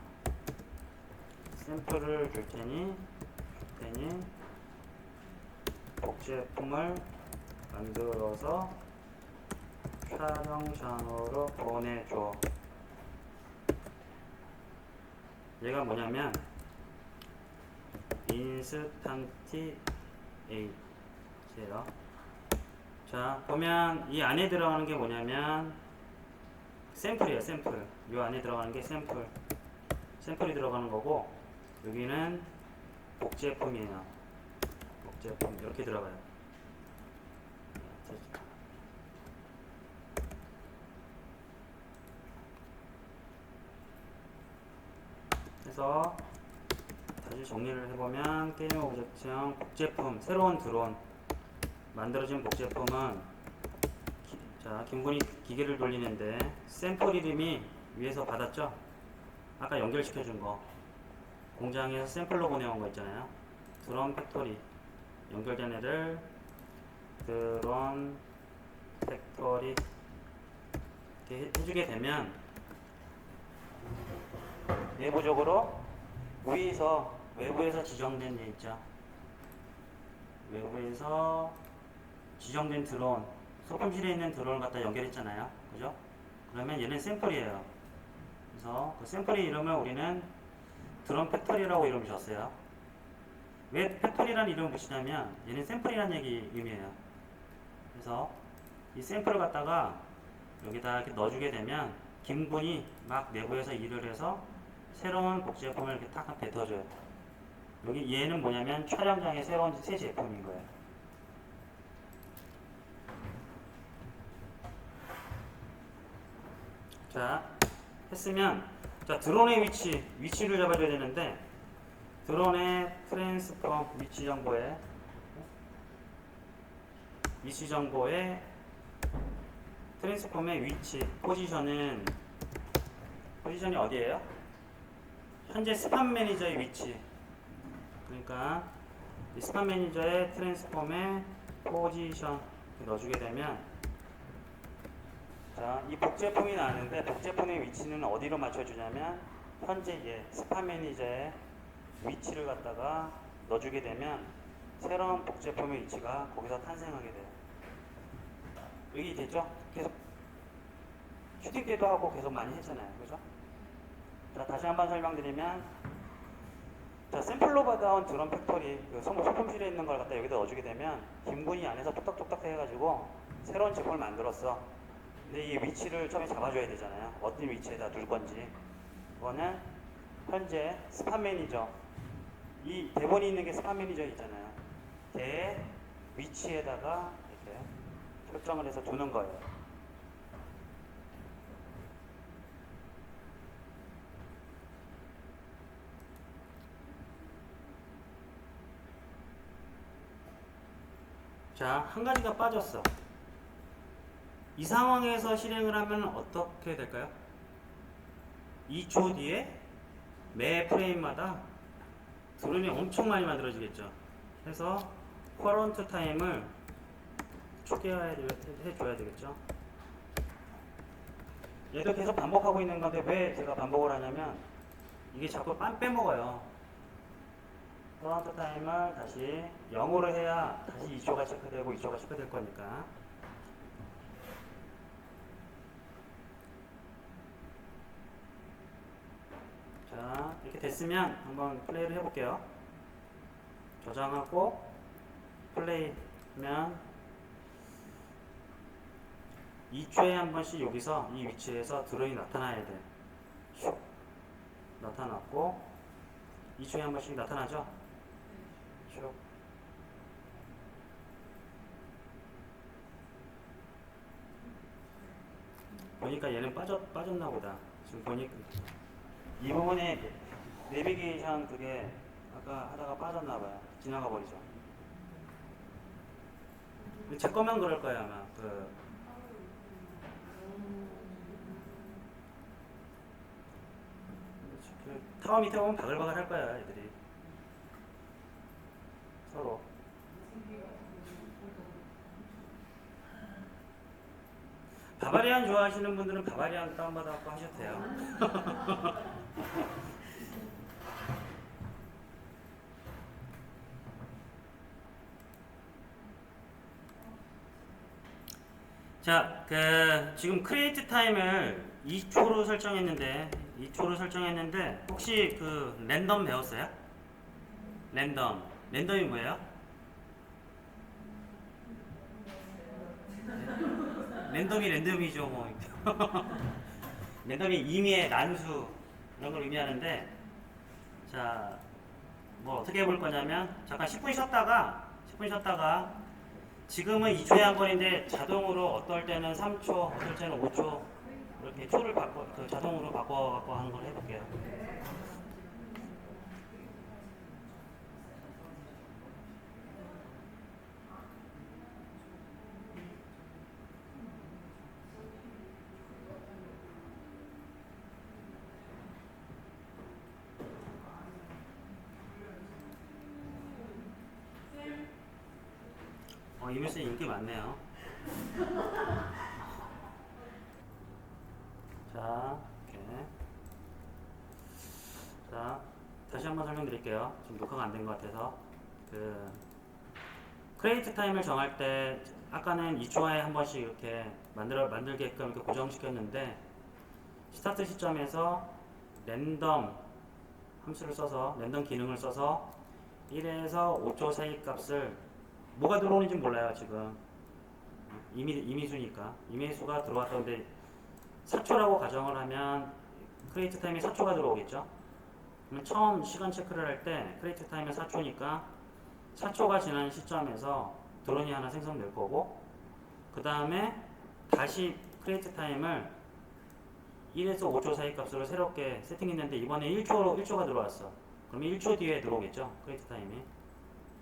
샘플을 줄 테니 복제품을 만들어서 촬영장으로 보내줘. 얘가 뭐냐면 인스턴트 에이제요. 자, 보면 이 안에 들어가는 게 뭐냐면 샘플이에요. 샘플. 이 안에 들어가는 게 샘플이 들어가는 거고, 여기는 복제품이에요. 복제품 이렇게 들어가요. 그래서 다시 정리를 해보면 게임 오브젝트형 복제품, 새로운 드론 만들어진 복제품은 자, 김군이 기계를 돌리는데 샘플 이름이 위에서 받았죠? 아까 연결시켜준 거 공장에서 샘플로 보내온 거 있잖아요. 드론 팩토리 연결된 애를 드론 팩토리 이렇게 해주게 되면 내부적으로 외부에서 지정된 데 있죠. 외부에서 지정된 드론, 소품실에 있는 드론을 갖다 연결했잖아요. 그죠? 그러면 얘는 샘플이에요. 그래서 그 샘플의 이름을 우리는 드론 팩토리라고 이름을 줬어요. 왜 팩토리라는 이름을 붙이냐면 얘는 샘플이라는 의미예요. 그래서 이 샘플을 갖다가 여기다 이렇게 넣어주게 되면 김군이 막 내부에서 일을 해서 새로운 복제품을 이렇게 탁 뱉어줘요. 여기 얘는 뭐냐면 촬영장의 새로운 새 제품인 거예요. 자, 했으면 자, 드론의 위치를 잡아줘야 되는데 드론의 트랜스폼 위치 정보에 트랜스폼의 위치 포지션이 어디예요? 현재 스팟 매니저의 위치. 그러니까 이 스팟 매니저의 트랜스폼의 포지션 넣어주게 되면 자, 이 복제품이 나왔는데 복제품의 위치는 어디로 맞춰주냐면 현재 얘 스파 매니저의 위치를 갖다가 넣어주게 되면 새로운 복제품의 위치가 거기서 탄생하게 돼요. 여기 됐죠? 계속 슈팅 때도 하고 계속 많이 했잖아요. 그죠? 자, 다시 한번 설명드리면 자, 샘플로 받아온 드럼 팩토리 그 소품실에 있는 걸 갖다 여기다 넣어주게 되면 김군이 안에서 뚝딱뚝딱 해가지고 새로운 제품을 만들었어. 근데 이 위치를 처음에 잡아줘야 되잖아요. 어떤 위치에다 둘 건지. 이거는 현재 스파 매니저, 이 대본이 있는 게 스파 매니저 있잖아요. 걔의 위치에다가 이렇게 설정을 해서 두는 거예요. 자, 한 가지가 빠졌어. 이 상황에서 실행을 하면 어떻게 될까요? 2초 뒤에 매 프레임마다 드론이 엄청 많이 만들어지겠죠. 그래서 커런트 타임을 초기화해줘야 되겠죠. 얘도 계속 반복하고 있는 건데 왜 제가 반복을 하냐면 이게 자꾸 빼먹어요. 커런트 타임을 다시 0으로 해야 다시 2초가 체크되고 2초가 체크될 거니까. 자, 이렇게 됐으면 한번 플레이를 해볼게요. 저장하고 플레이 하면 2초에 한 번씩 여기서 이 위치에서 드론이 나타나야 돼. 슉 나타났고 2초에 한 번씩 나타나죠. 슉. 보니까 얘는 빠졌나 보다. 지금 보니까 이 부분에 내비게이션 그게 아까 하다가 빠졌나 봐요. 지나가 버리죠. 제 거만 그럴 거예요 아마. 그 타워 밑에 보면 바글바글 할 거야 애들이 서로. 바바리안 좋아하시는 분들은 바바리안 다운받아갖고 하셔도 돼요. 자, 지금 크리에이트 타임을 2초로 설정했는데 혹시 그 랜덤 배웠어요? 랜덤이 뭐예요? 랜덤이죠 뭐. 랜덤이 임의의 난수 이런 걸 의미하는데, 자, 뭐 어떻게 해볼 거냐면 잠깐 10분 쉬었다가 지금은 2초에 한 번인데 자동으로 어떨 때는 3초, 어떨 때는 5초 이렇게 초를 자동으로 바꿔 하는 걸 해볼게요. 이물선 인기 많네요. 자, 이렇게. 자, 다시 한번 설명드릴게요. 지금 녹화가 안 된 것 같아서. 크리에이트 타임을 정할 때 아까는 2초에 한 번씩 이렇게 만들게끔 이렇게 고정시켰는데 스타트 시점에서 랜덤 함수를 써서 랜덤 기능을 써서 1에서 5초 사이 값을 뭐가 들어오는지 몰라요 지금. 임의수니까 임의수가 들어왔던데 4초라고 가정을 하면 크리에이트 타임이 4초가 들어오겠죠. 그러면 처음 시간 체크를 할 때 크리에이트 타임이 4초니까 4초가 지난 시점에서 드론이 하나 생성될 거고, 그 다음에 다시 크리에이트 타임을 1에서 5초 사이 값으로 새롭게 세팅했는데 이번에 1초가 들어왔어. 그러면 1초 뒤에 들어오겠죠 크리에이트 타임이.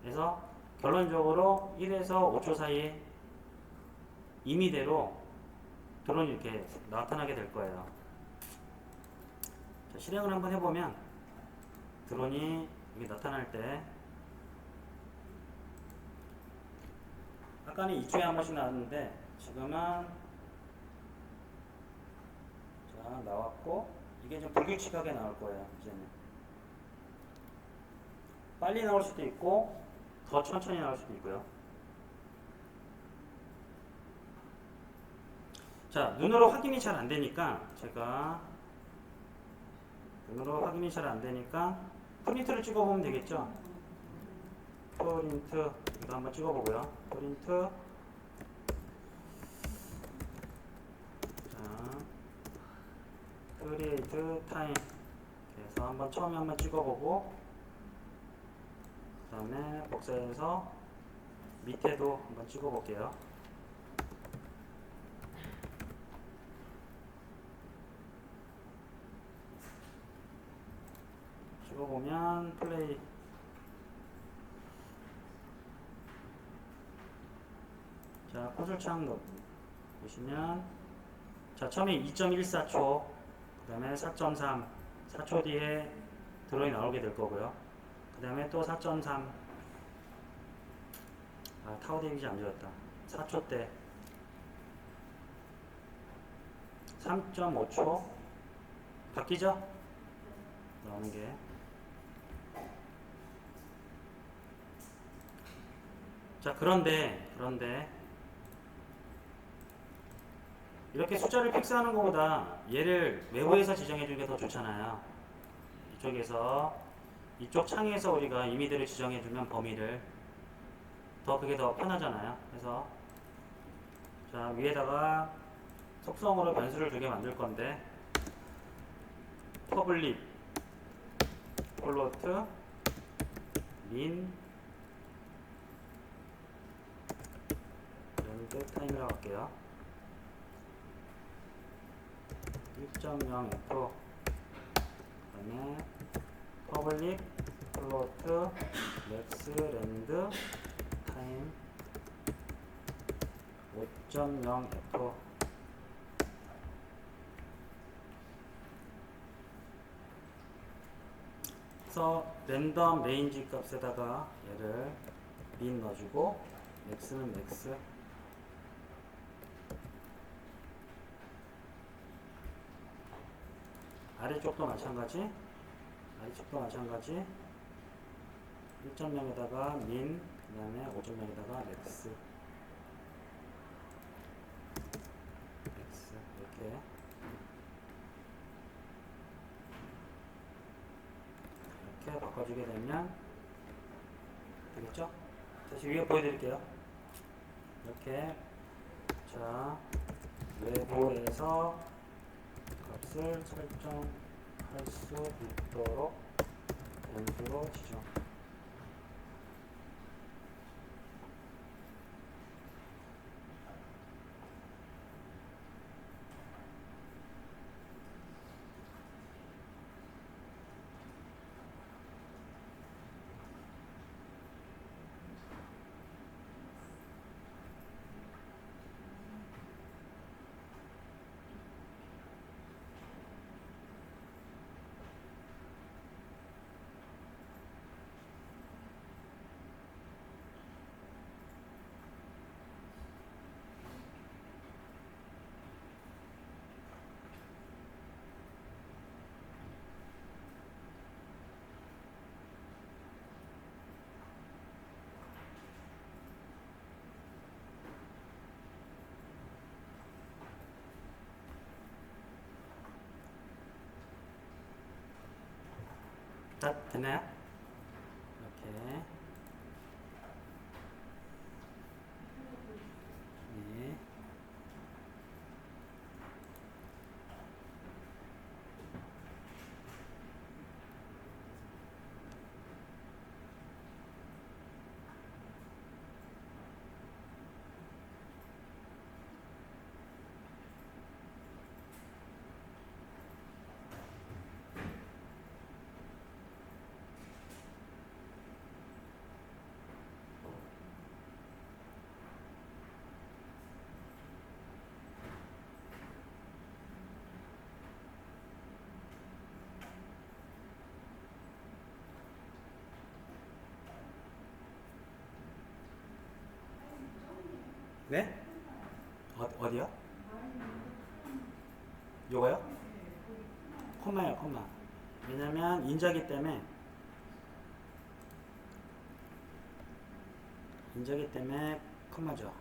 그래서 결론적으로 1에서 5초 사이에 임의대로 드론이 이렇게 나타나게 될 거예요. 자, 실행을 한번 해보면 드론이 이렇게 나타날 때 아까는 2초에 한 번씩 나왔는데 지금은 자, 나왔고 이게 좀 불규칙하게 나올 거예요. 이제는 빨리 나올 수도 있고 더 천천히 나올 수도 있고요. 자, 눈으로 확인이 잘 안 되니까 제가 눈으로 확인이 잘 안 되니까 프린트를 찍어보면 되겠죠. 프린트 이거 한번 찍어보고요. 프린트. 자, 크리에이트 타임. 그래서 한번 처음에 한번 찍어보고 그 다음에 복사해서 밑에도 한번 찍어볼게요. 찍어보면 플레이. 자, 콘솔창 보시면 자, 처음에 2.14초 그 다음에 4.3 4초 뒤에 드로잉 나오게 될 거고요. 그 다음에 또 4.3 타워 데미지 안 좋았다. 4초 때 3.5초 바뀌죠? 나오는 게. 자, 그런데 이렇게 숫자를 픽스하는 것보다 얘를 외부에서 지정해 주는 게 더 좋잖아요. 이쪽 창에서 우리가 임의대로 지정해 주면 범위를 그게 더 편하잖아요. 그래서 자, 위에다가 속성으로 변수를 2개 만들 건데 퍼블릭 플로트 민 렌드 타임이라고 할게요. 1.0f 그 다음에 퍼블릭 플로트 맥스 렌드 타임 5.0f 그래서 랜덤 레인지 값에다가 얘를 민 넣어주고 맥스는 맥스. 아래쪽도 마찬가지 1.0에다가 민 그 다음에 5.0에다가 맥스 이렇게 바꿔주게 되면 되겠죠? 다시 위에 보여드릴게요. 이렇게 자, 외부에서 값을 설정할 수 있도록 변수로 지정. 다 됐나요? 이렇게 네. 네? 어디요? 요거요? 콤마예요, 콤마. 왜냐면 인자기 때문에 콤마죠.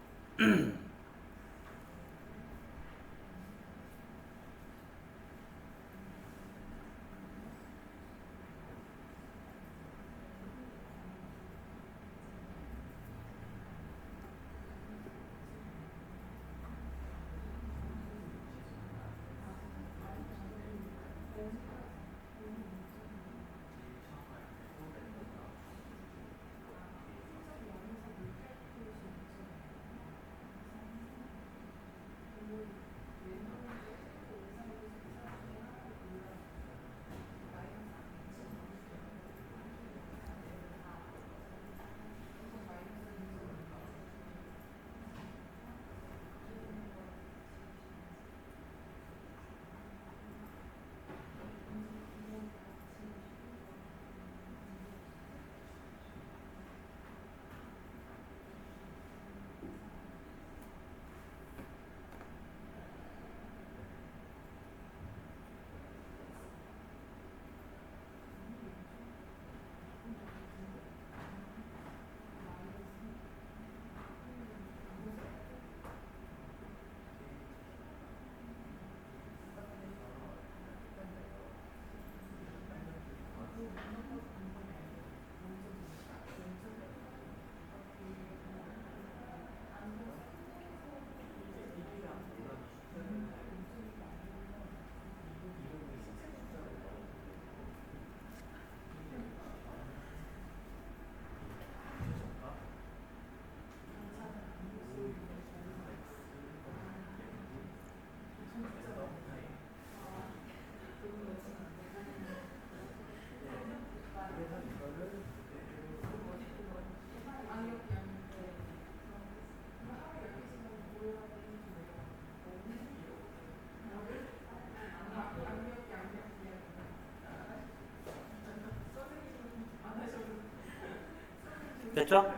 됐죠?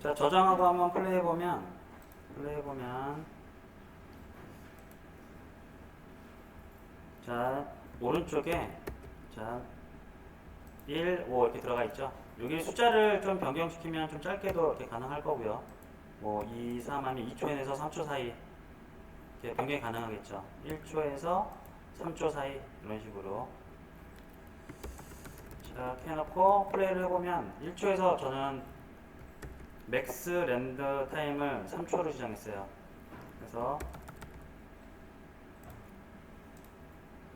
자, 저장하고 한번 플레이해보면, 자, 오른쪽에, 자, 1, 5 이렇게 들어가 있죠? 여기 숫자를 좀 변경시키면 좀 짧게도 이렇게 가능할 거고요. 뭐, 2, 3 하면 2초에서 3초 사이, 이렇게 변경이 가능하겠죠. 1초에서 3초 사이, 이런 식으로. 자, 이렇게 해놓고 플레이를 해보면 1초에서 저는 맥스 렌더 타임을 3초로 지정했어요. 그래서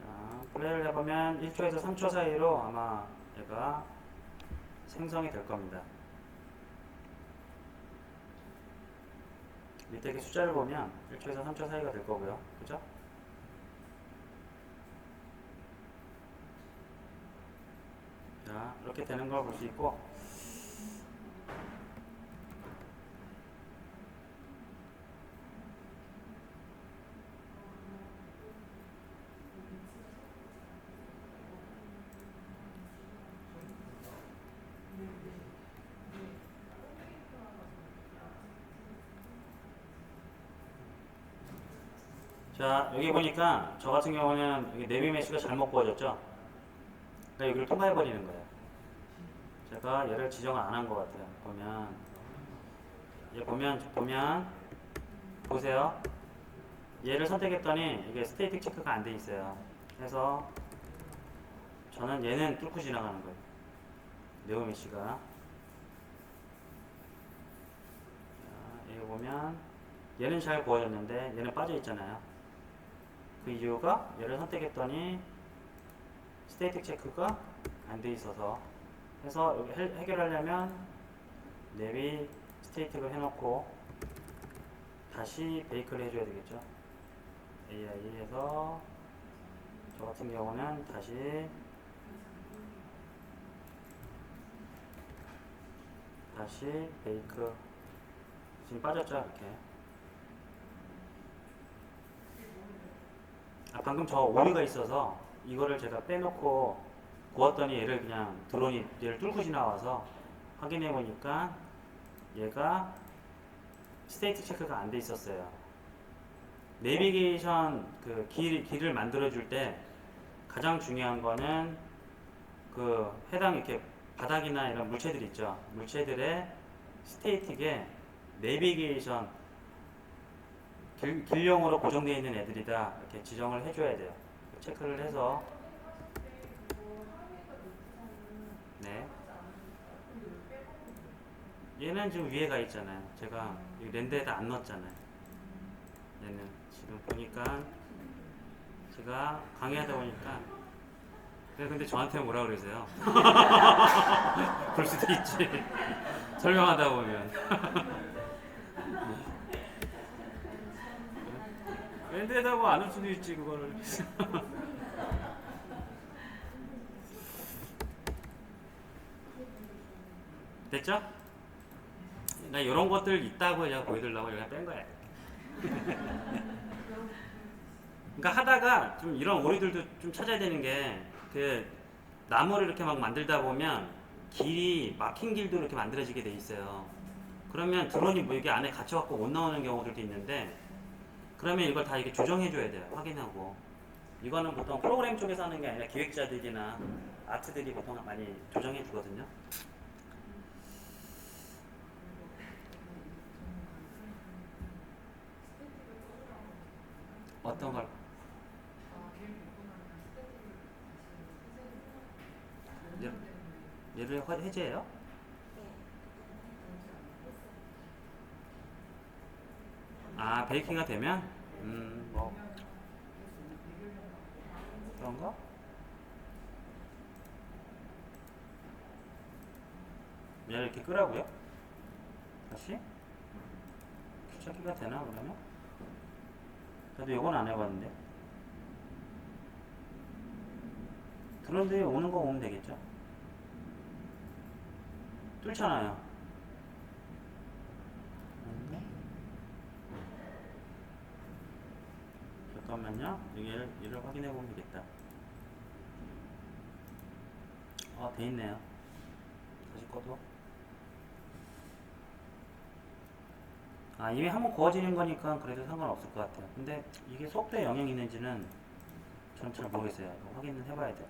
자, 플레이를 해보면 1초에서 3초 사이로 아마 얘가 생성이 될 겁니다. 밑에 이렇게 숫자를 보면 1초에서 3초 사이가 될 거고요. 그죠? 자, 이렇게 되는 걸 볼 수 있고, 자, 여기 보니까 저 같은 경우는 여기 내비 메시가 잘못 구워졌죠? 그러니까 여기를 통과해버리는 거예요. 제가 얘를 지정을 안 한 것 같아요. 보면, 보세요. 얘를 선택했더니 이게 스테이틱 체크가 안 돼 있어요. 그래서 저는 얘는 뚫고 지나가는 거예요. 네오 메시가. 자, 여기 보면 얘는 잘 구워졌는데 얘는 빠져 있잖아요. 그 이유가 얘를 선택했더니 스테이틱 체크가 안 돼 있어서, 그래서 여기 해결하려면 내비 스테이틱을 해놓고 다시 베이크를 해줘야 되겠죠. AI 해서 저 같은 경우는 다시 베이크. 지금 빠졌죠, 이렇게. 방금 저 오류가 있어서 이거를 제가 빼놓고 구웠더니 얘를 그냥 드론이 얘를 뚫고 지나와서 확인해 보니까 얘가 스테이트 체크가 안 돼 있었어요. 내비게이션 그 길을 만들어 줄 때 가장 중요한 거는 그 해당 이렇게 바닥이나 이런 물체들 있죠. 물체들의 스테이틱에 내비게이션 길용으로 고정되어 있는 애들이다 이렇게 지정을 해줘야 돼요. 체크를 해서 네. 얘는 지금 위에 가 있잖아요. 제가 이 랜드에다 안 넣었잖아요. 얘는 지금 보니까 제가 강의하다 보니까 근데 저한테 뭐라 그러세요? 볼 수도 있지. 설명하다 보면. 랜드에다 뭐 안 할 수도 있지 그거를. 됐죠? 나 이런 것들 있다고 제가 보여드리려고 여기다 뺀 거야. 그러니까 하다가 좀 이런 오리들도 좀 찾아야 되는 게 그 나무를 이렇게 막 만들다 보면 길이 막힌 길도 이렇게 만들어지게 돼 있어요. 그러면 드론이 뭐 여기 안에 갇혀갖고 못 나오는 경우들도 있는데 그러면 이걸 다 이렇게 조정해 줘야 돼요. 확인하고. 이거는 보통 프로그램 쪽에서 하는 게 아니라 기획자들이나 아트들이 보통 많이 조정해 주거든요. 어떤 걸? 얘를 해제해요? 아, 베이킹가 되면? 뭐 그런가? 얘를 이렇게 끄라고요? 다시? 추적기가 되나 그러면? 저도 이건 안 해봤는데. 그런데 오는 거 오면 되겠죠? 뚫잖아요. 잠깐만요. 얘를 확인해 보면 되겠다. 돼 있네요. 다시 꺼도. 이미 한번 구워지는 거니까 그래도 상관없을 것 같아요. 근데 이게 속도에 영향이 있는지는 저는 잘 모르겠어요. 확인은 해봐야 돼요.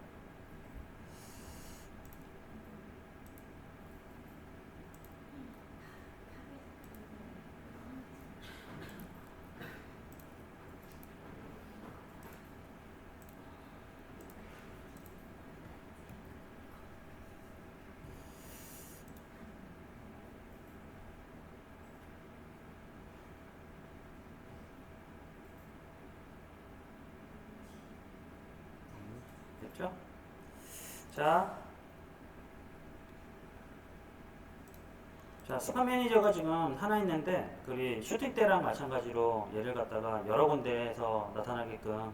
됐죠? 자, 스파 매니저가 지금 하나 있는데, 그 슈팅 때랑 마찬가지로 얘를 갖다가 여러 군데에서 나타나게끔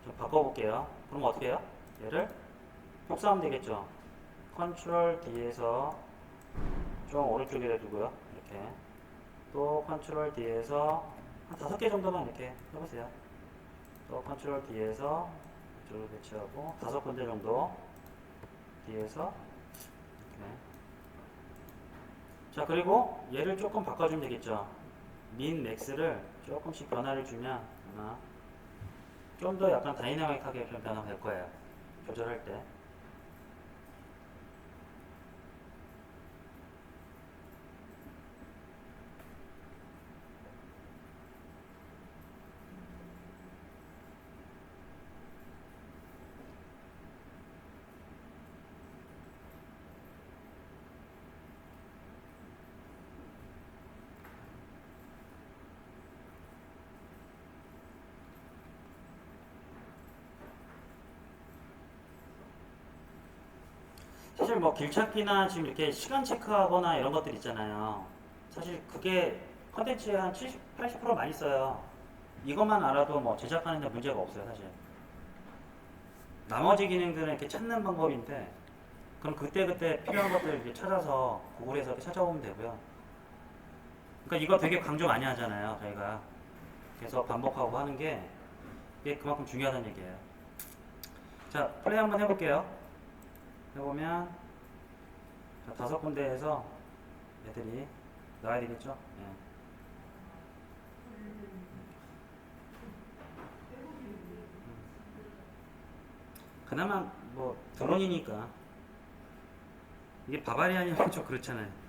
좀 바꿔볼게요. 그럼 어떻게 해요? 얘를 복사하면 되겠죠? 컨트롤 D에서 좀 오른쪽에 두고요. 이렇게. 또 컨트롤 D에서 한 5개 정도만 이렇게 해보세요. 또 컨트롤 D에서 이쪽으로 배치하고 5군데 정도 D에서 이렇게. 자, 그리고 얘를 조금 바꿔주면 되겠죠. 민, 맥스를 조금씩 변화를 주면 아마 좀 더 약간 다이나믹하게 좀 변화가 될 거예요. 조절할 때. 사실 뭐 길찾기나 지금 이렇게 시간 체크하거나 이런 것들 있잖아요. 사실 그게 컨텐츠에 한 70, 80% 많이 써요. 이것만 알아도 뭐 제작하는데 문제가 없어요, 사실. 나머지 기능들은 이렇게 찾는 방법인데, 그럼 그때그때 필요한 것들 이렇게 찾아서 구글에서 이렇게 찾아보면 되고요. 그러니까 이거 되게 강조 많이 하잖아요, 저희가. 계속 반복하고 하는 게 이게 그만큼 중요하다는 얘기예요. 자, 플레이 한번 해볼게요. 해보면 자, 5군데에서 애들이 나와야 되겠죠? 네. 그나마 뭐 드론이니까. 이게 바바리안이면 좀 그렇잖아요.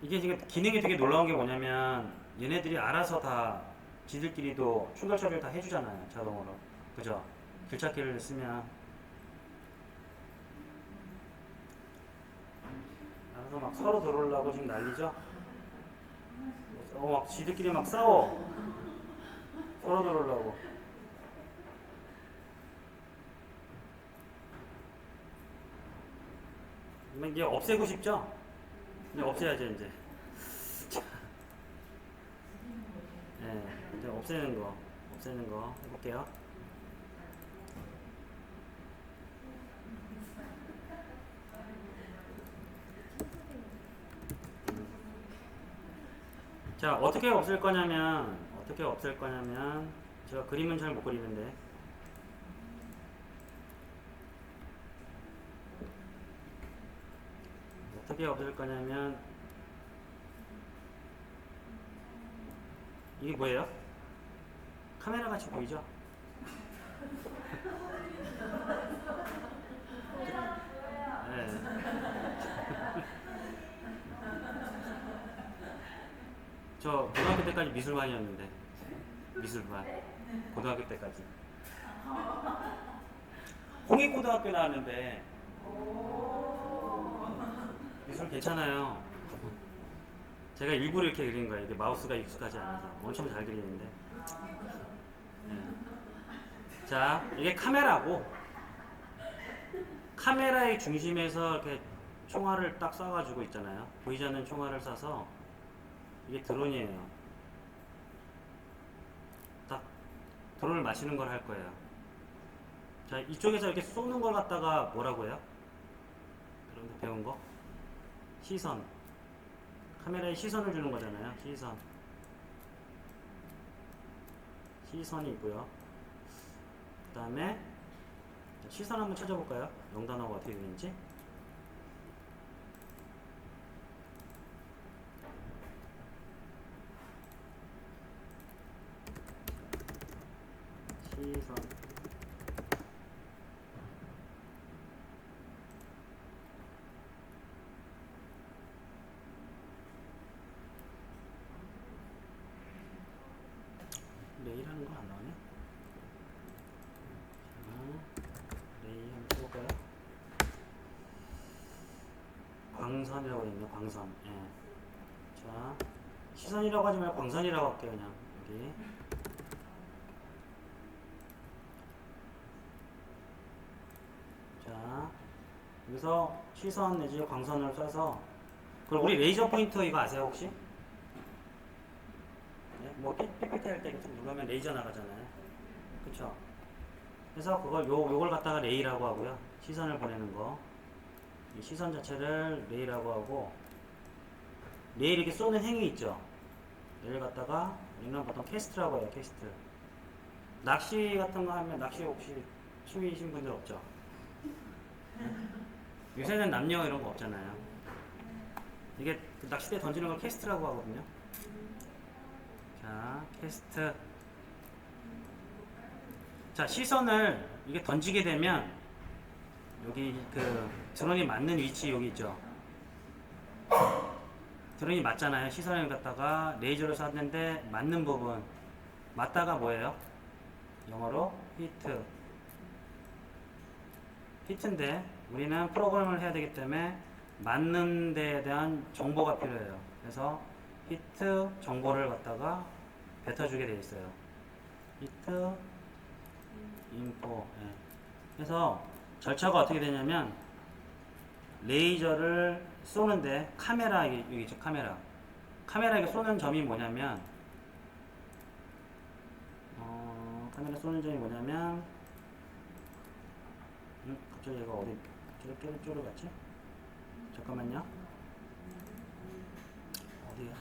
이게 지금 기능이 되게 놀라운 게 뭐냐면 얘네들이 알아서 다 지들끼리도 충돌 처리를 다 해주잖아요, 자동으로. 그죠? 길찾기를 쓰면 알아서 막 서로 들어오려고 지금 난리죠? 막 지들끼리 막 싸워. 서로 들어오려고. 이게 없애고 싶죠? 이제 없애야죠, 이제. 네, 이제 없애는 거 해볼게요. 자, 어떻게 없앨 거냐면, 제가 그림은 잘 못 그리는데, 어떻게 없앨 거냐면, 이게 뭐예요? 카메라 같이 보이죠? 네. 저 고등학교 때까지 미술반이었는데, 미술반. 고등학교 때까지. 홍익고등학교 나왔는데, 미술 괜찮아요. 제가 일부러 이렇게 그린 거예요. 이게 마우스가 익숙하지 않아서. 엄청 잘 그리는데. 네. 자, 이게 카메라고, 카메라의 중심에서 이렇게 총알을 딱 쏴가지고 있잖아요. 보이지 않는 총알을 쏴서, 이게 드론이에요. 딱 드론을 마시는 걸 할 거예요. 자, 이쪽에서 이렇게 쏘는 걸 갖다가 뭐라고 해요? 여러분들 배운 거? 시선. 카메라에 시선을 주는 거잖아요. 시선이 있고요. 그 다음에 시선 한번 찾아볼까요? 영단어가 어떻게 되는지. 시선. 레이라는 거 안 나오네. 레이 한번 써볼까요? 광선이라고 있네요. 광선. 예. 자, 시선이라고 하지 말고 광선이라고 할게요. 그냥 여기. 자, 여기서 시선 내지 광선을 쏴서, 그리고 우리 레이저 포인터 이거 아세요 혹시? 네? 뭐 PPT 할 때 이렇게 누르면 레이저 나가잖아요. 그쵸? 그래서 요걸 갖다가 레이라고 하고요. 시선을 보내는 거. 이 시선 자체를 레이라고 하고, 레이 이렇게 쏘는 행위 있죠? 얘를 갖다가 우리는 보통 캐스트라고 해요. 캐스트. 낚시 같은 거 하면, 낚시 혹시 취미이신 분들 없죠? 요새는 남녀 이런 거 없잖아요. 이게 낚싯대 던지는 걸 캐스트라고 하거든요. 자, 캐스트. 자, 시선을 이게 던지게 되면 여기 그 드론이 맞는 위치 여기 있죠. 드론이 맞잖아요. 시선을 갖다가 레이저를 쐈는데 맞는 부분. 맞다가 뭐예요? 영어로 히트. 히트인데 우리는 프로그램을 해야 되기 때문에 맞는 데에 대한 정보가 필요해요. 그래서 히트 정보를 갖다가 뱉어주게 되어 있어요. 히트 인포. 예. 그래서 절차가 어떻게 되냐면 레이저를 쏘는데 카메라 여기 있죠. 카메라에게 쏘는 점이 뭐냐면 카메라 쏘는 점이 뭐냐면 갑자기 얘가 어디 쪼르쪼르 갔지? 잠깐만요. 어디야?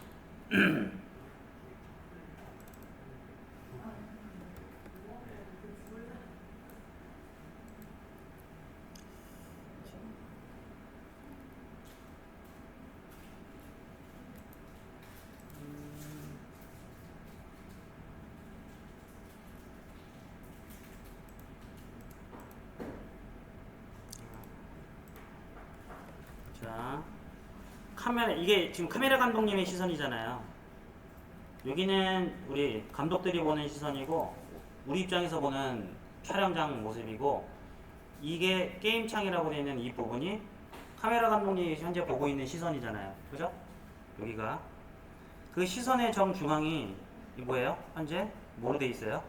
카메라, 이게 지금 카메라 감독님의 시선이잖아요. 여기는 우리 감독들이 보는 시선이고 우리 입장에서 보는 촬영장 모습이고, 이게 게임 창이라고 되어 있는 이 부분이 카메라 감독님이 현재 보고 있는 시선이잖아요. 그죠? 여기가 그 시선의 정중앙이 이 뭐예요? 현재 뭐로 되어 있어요?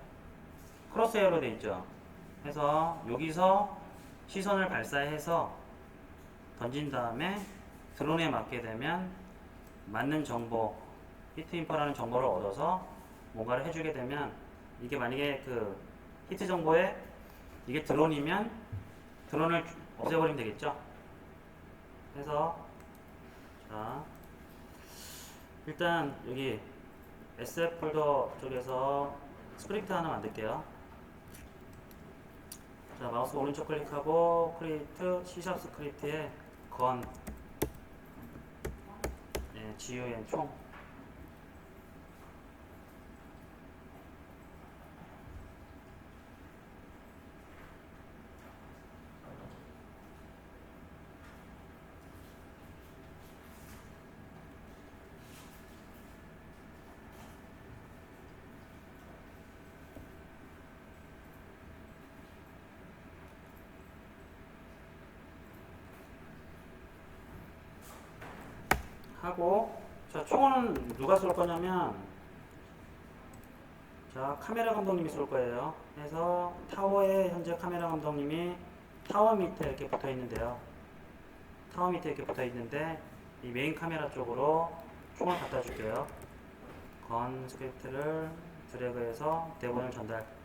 크로스헤어로 되어 있죠. 그래서 여기서 시선을 발사해서 던진 다음에 드론에 맞게 되면 맞는 정보, 히트 인퍼라는 정보를 얻어서 뭔가를 해주게 되면, 이게 만약에 그 히트 정보에 이게 드론이면 드론을 없애버리면 되겠죠. 그래서 자, 일단 여기 SF 폴더 쪽에서 스크립트 하나 만들게요. 자, 마우스 오른쪽 클릭하고 크리에이트 C# 스크립트에 건, 예, GUN 총. 하고, 자, 총은 누가 쏠 거냐면, 자, 카메라 감독님이 쏠 거예요. 그래서 타워에 현재 카메라 감독님이 타워 밑에 이렇게 붙어 있는데요. 타워 밑에 이렇게 붙어 있는데, 이 메인 카메라 쪽으로 총을 갖다 줄게요. 건 스크립트를 드래그해서 대본을 전달.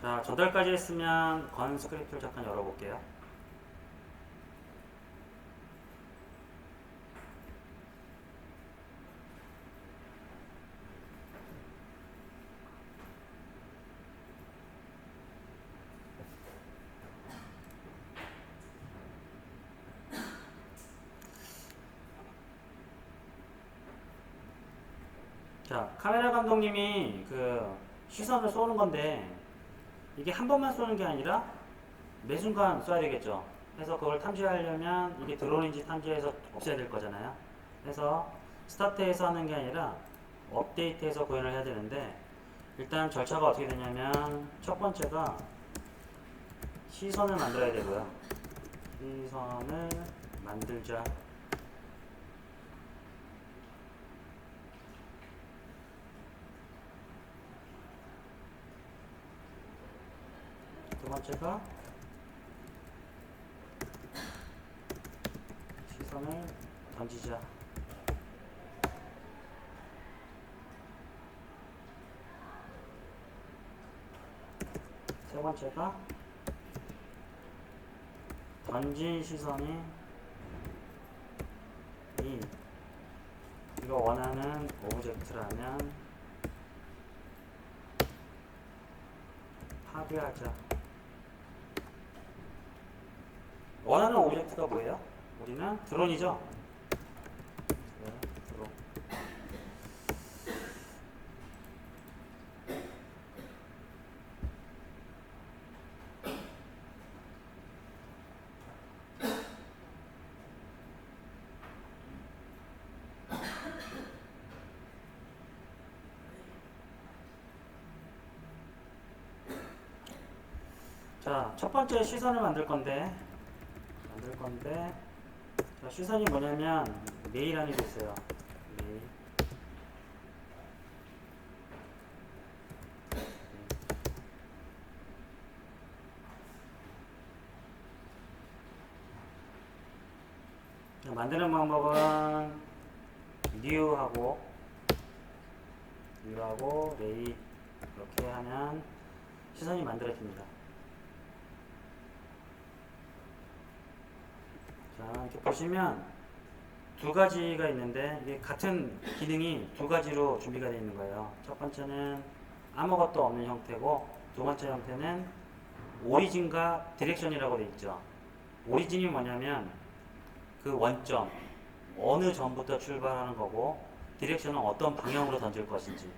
자, 전달까지 했으면 건 스크립트를 잠깐 열어볼게요. 자, 카메라 감독님이 그 시선을 쏘는 건데, 이게 한 번만 쏘는 게 아니라 매 순간 쏴야 되겠죠. 그래서 그걸 탐지하려면 이게 드론인지 탐지해서 없애야 될 거잖아요. 그래서 스타트에서 하는 게 아니라 업데이트해서 구현을 해야 되는데, 일단 절차가 어떻게 되냐면, 첫 번째가 시선을 만들어야 되고요. 시선을 만들자. 두 번째가 시선을 던지자. 세 번째가 던진 시선이 이거 원하는 오브젝트라면 파괴하자. 원하는 오브젝트가 뭐예요? 우리는 드론이죠. 네, 드론. 자, 첫 번째 시선을 만들 건데, 자, 시선이 뭐냐면 메일란이 있어요. 메일. 만드는 방법은 뉴하고 메일 이렇게 하면 시선이 만들어집니다. 자, 이렇게 보시면 두 가지가 있는데 이게 같은 기능이 두 가지로 준비가 되어 있는 거예요. 첫 번째는 아무것도 없는 형태고 두 번째 형태는 오리진과 디렉션이라고 되어 있죠. 오리진이 뭐냐면 그 원점, 어느 점부터 출발하는 거고 디렉션은 어떤 방향으로 던질 것인지.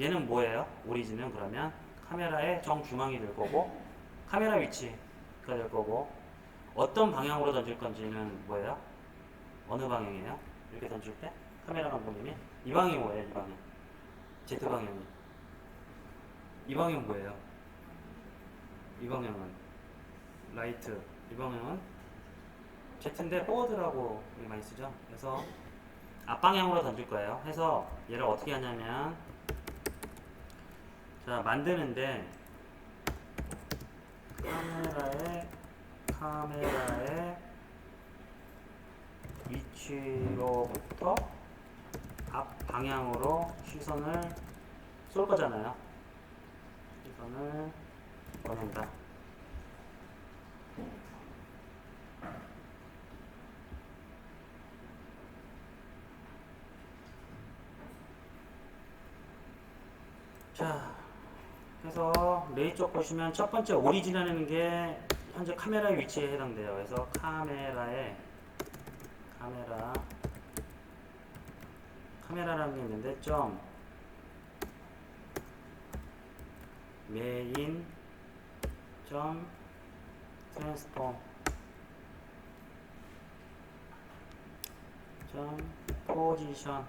얘는 뭐예요? 오리진은 그러면 카메라의 정중앙이 될 거고 카메라 위치가 될 거고 어떤 방향으로 던질 건지는 뭐예요? 어느 방향이에요? 이렇게 던질 때 카메라 감독님이 이 방향이 뭐예요? 이 방향 Z 방향이 이 방향은 뭐예요? 이 방향은 라이트 이 방향은 Z인데 포워드라고 많이 쓰죠. 그래서 앞방향으로 던질 거예요. 해서 얘를 어떻게 하냐면 자 만드는데 카메라의 위치로부터 앞 방향으로 시선을 쏠 거잖아요. 시선을 보낸다. 자, 그래서 레이 쪽 보시면 첫 번째 오리진이라는 게 현재 카메라의 위치에 해당돼요. 그래서 카메라라는 게 있는데 점 메인 점 트랜스폼 점 포지션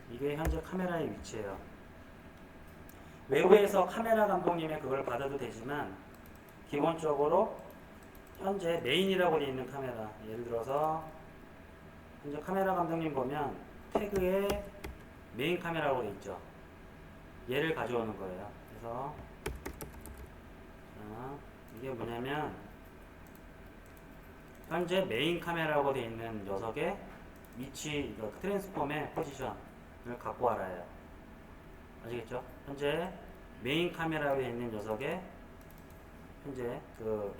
이게 현재 카메라의 위치예요. 외부에서 카메라 감독님의 그걸 받아도 되지만 기본적으로 현재 메인이라고 되어 있는 카메라 예를 들어서 현재 카메라 감독님 보면 태그에 메인 카메라라고 되어 있죠. 얘를 가져오는 거예요. 그래서 자, 이게 뭐냐면 현재 메인 카메라라고 되어 있는 녀석의 위치 트랜스폼의 포지션을 갖고 와라요. 아시겠죠? 현재 메인 카메라에 있는 녀석의 현재 그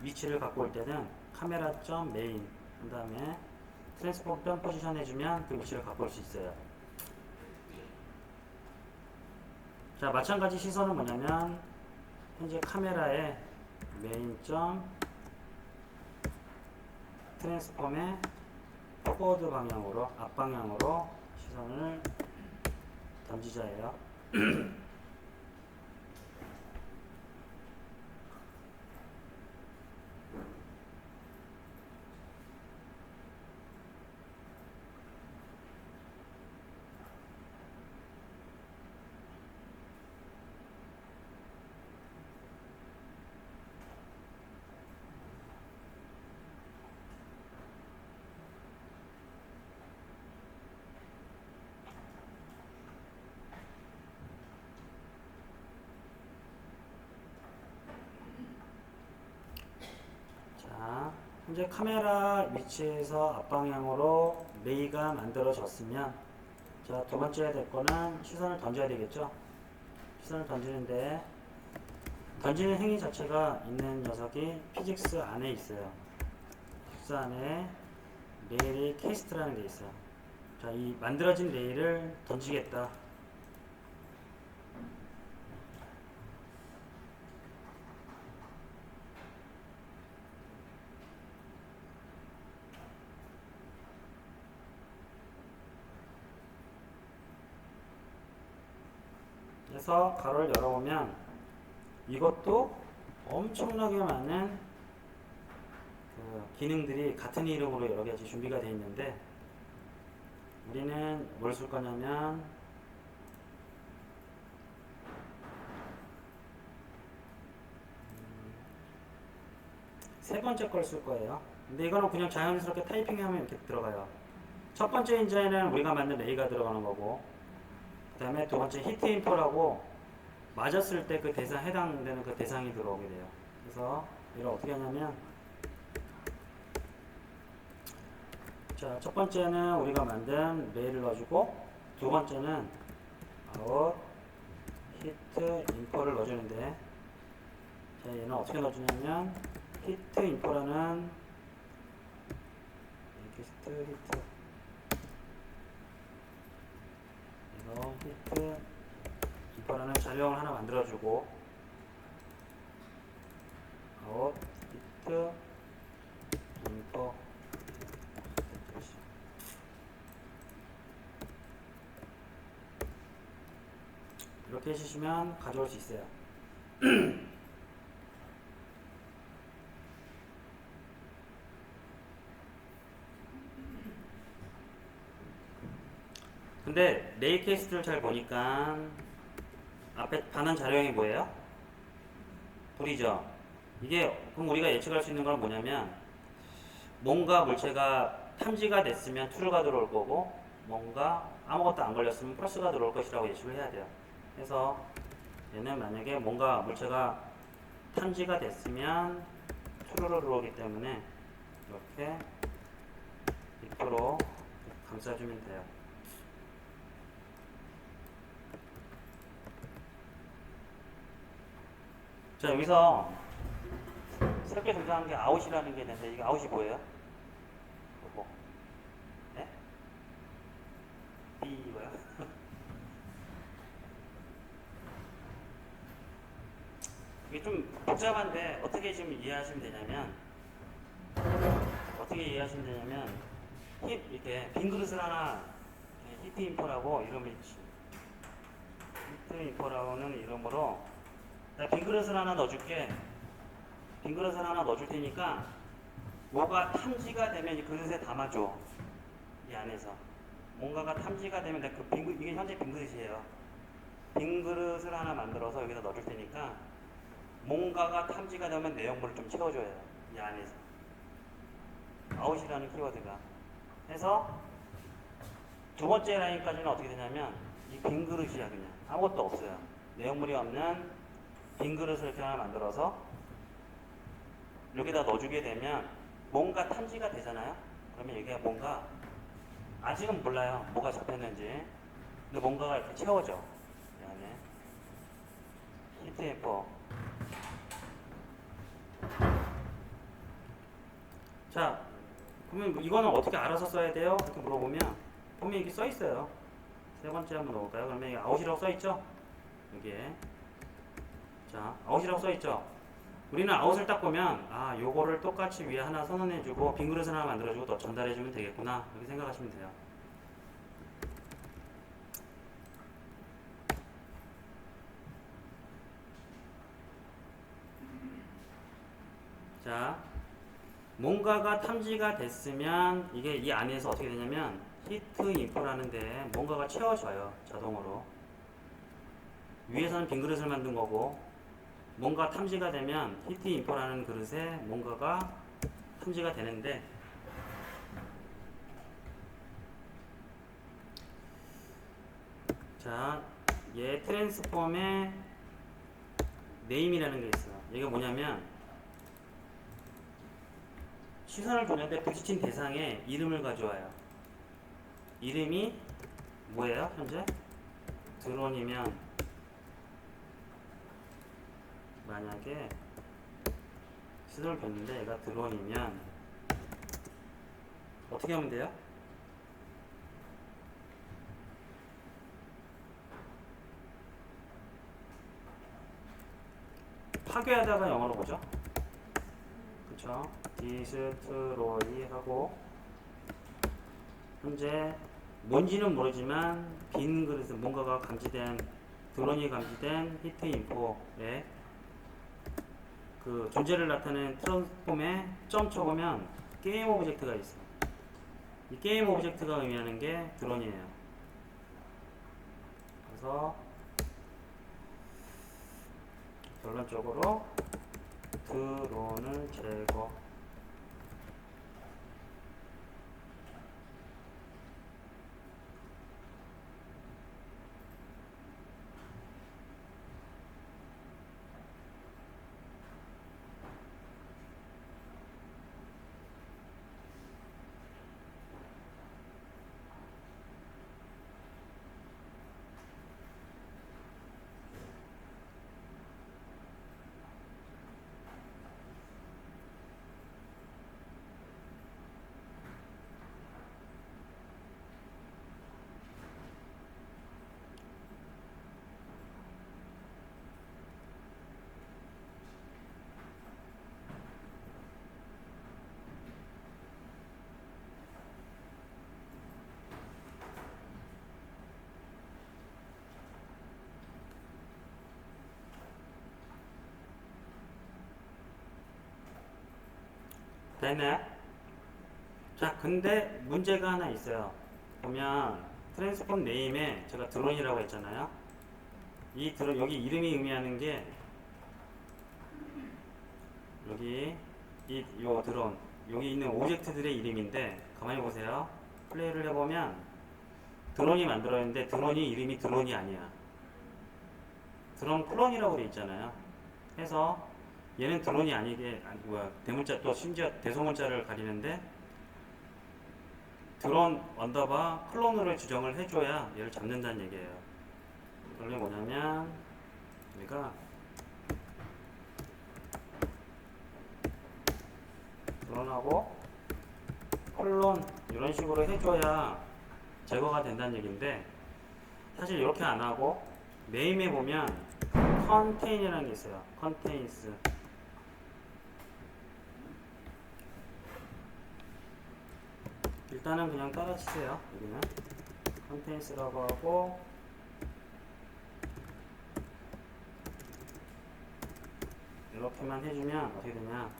위치를 갖고 올 때는 카메라.메인 그 다음에 트랜스폼 포지션 해주면 그 위치를 갖고 올 수 있어요. 자 마찬가지 시선은 뭐냐면 현재 카메라의 메인 트랜스폼의 포워드 방향으로 앞방향으로 시선을 던지자예요. 현재 카메라 위치에서 앞방향으로 레이가 만들어졌으면 자, 두 번째 될 거는 시선을 던져야 되겠죠. 시선을 던지는데 던지는 행위 자체가 있는 녀석이 피직스 안에 있어요. 피직스 안에 레일이 캐스트라는 게 있어요. 자, 이 만들어진 레일을 던지겠다. 그래서 가로를 열어보면 이것도 엄청나게 많은 그 기능들이 같은 이름으로 여러 가지 준비가 되어 있는데 우리는 뭘 쓸 거냐면 세 번째 걸 쓸 거예요. 근데 이거는 그냥 자연스럽게 타이핑하면 이렇게 들어가요. 첫 번째 인자에는 우리가 만든 레이가 들어가는 거고 그 다음에 두 번째 히트 인포라고 맞았을 때 그 대상 해당되는 그 대상이 들어오게 돼요. 그래서 이걸 어떻게 하냐면 자, 첫 번째는 우리가 만든 레일을 넣어주고 두 번째는 아웃 히트 인포를 넣어주는데 자, 얘는 어떻게 넣어주냐면 히트 인포라는 텍스트 히트 이거 히트 이거라는 자료형을 하나 만들어주고 아웃 히트 인포 이렇게 해주시면 가져올 수 있어요. 근데 레이캐스트를 잘 보니까 앞에 반환 자료형이 뭐예요? 불이죠. 이게 그럼 우리가 예측할 수 있는 건 뭐냐면 뭔가 물체가 탐지가 됐으면 true가 들어올 거고 뭔가 아무것도 안 걸렸으면 false가 들어올 것이라고 예측을 해야 돼요. 그래서 얘는 만약에 뭔가 물체가 탐지가 됐으면 true로 들어오기 때문에 이렇게 2%로 감싸주면 돼요. 자, 여기서 새롭게 등장한 게 아웃이라는 게 있는데 이게 아웃이 뭐예요? 뭐? 네? 이거요? 이게 좀 복잡한데 어떻게 지금 이해하시면 되냐면 이렇게 빈 그릇을 하나 히트 인포라고 이름을 히트 인포라고는 이름으로 내가 빈 그릇을 하나 넣어줄게. 빈 그릇을 하나 넣어줄 테니까 뭐가 탐지가 되면 이 그릇에 담아줘. 이 안에서 뭔가가 탐지가 되면 내가 이게 현재 빈 그릇이에요. 빈 그릇을 하나 만들어서 여기다 넣어줄 테니까 뭔가가 탐지가 되면 내용물을 좀 채워줘요. 이 안에서 아웃이라는 키워드가 해서 두 번째 라인까지는 어떻게 되냐면 이 빈 그릇이야. 그냥 아무것도 없어요. 내용물이 없는 빈 그릇을 이렇게 하나 만들어서 여기다 넣어주게 되면 뭔가 탐지가 되잖아요. 그러면 여기가 뭔가 아직은 몰라요. 뭐가 잡혔는지. 근데 뭔가가 이렇게 채워져. 이 안에 히트 엠퍼. 자, 그러면 이거는 어떻게 알아서 써야 돼요? 이렇게 물어보면 보면 이게 써 있어요. 세 번째 한번 넣어볼까요? 그러면 이게 아웃이라고 써 있죠? 여기에. 자, 아웃이라고 써 있죠? 우리는 아웃을 딱 보면 아, 요거를 똑같이 위에 하나 선언해주고 빈 그릇 하나 만들어주고 또 전달해주면 되겠구나 이렇게 생각하시면 돼요. 자, 뭔가가 탐지가 됐으면 이게 이 안에서 어떻게 되냐면 히트 인포라는데 뭔가가 채워져요. 자동으로. 위에서는 빈 그릇을 만든 거고 뭔가 탐지가 되면 히트 인포라는 그릇에 뭔가가 탐지가 되는데 자, 얘 트랜스폼에 네임이라는 게 있어요. 이게 뭐냐면 시선을 줬는데 부딪힌 대상에 이름을 가져와요. 이름이 뭐예요? 현재? 드론이면 만약에 시선을 줬는데 얘가 드론이면 어떻게 하면 돼요? 파괴하다가 영어로 뭐죠? 그쵸? 디스트로이 하고 현재 뭔지는 모르지만 빈 그릇에 뭔가가 감지된 드론이 감지된 히트 인포에 그 존재를 나타내는 트랜스폼에 점 쳐보면 게임 오브젝트가 있어. 이 게임 오브젝트가 의미하는 게 드론이에요. 그래서 결론적으로 드론을 제거 됐나요? 자, 근데 문제가 하나 있어요. 보면 트랜스폼 네임에 제가 드론이라고 했잖아요. 이 드론, 여기 이름이 의미하는 게 여기 요 드론, 여기 있는 오브젝트들의 이름인데, 가만히 보세요. 플레이를 해보면 드론이 만들어졌는데 드론이 이름이 드론이 아니야. 드론 클론이라고 돼 있잖아요. 해서 얘는 드론이 아니게, 대문자, 또 심지어 대소문자를 가리는데 드론 언더바 클론으로 지정을 해줘야 얘를 잡는다는 얘기예요. 그게 뭐냐면 얘가 드론하고 클론 이런 식으로 해줘야 제거가 된다는 얘기인데, 사실 이렇게 안 하고 네임에 보면 contain이라는 게 있어요. contains. 일단은 그냥 따라치세요. 여기는 contains라고 하고, 이렇게만 해주면 어떻게 되냐.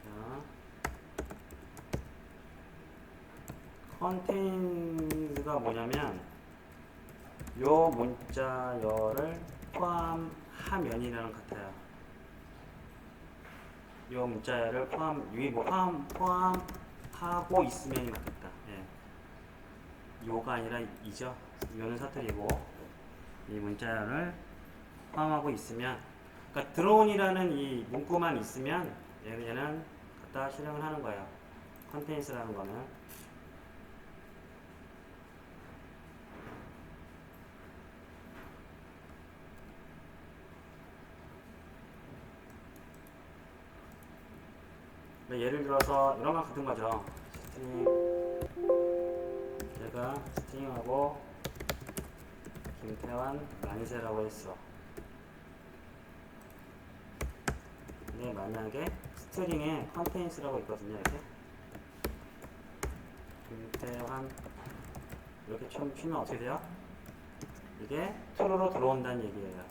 자, contains가 뭐냐면 요 문자열을 포함하면이라는 것 같아요. 요 문자열을 포함하고 있으면이 맞겠다. 예. 요가 아니라 이죠. 요는 사투리고, 이 문자열을 포함하고 있으면, 그러니까 드론이라는 이 문구만 있으면 얘는 갖다 실행을 하는 거예요. 컨테인스라는 거는. 예를 들어서 이런 거 같은 거죠. 스트링, 제가 스트링하고 김태환 만세라고 했어. 근데 만약에 스트링에 컨테인스라고 있거든요. 이렇게 김태환 이렇게 처음 치면 어떻게 돼요? 이게 true로 들어온다는 얘기예요.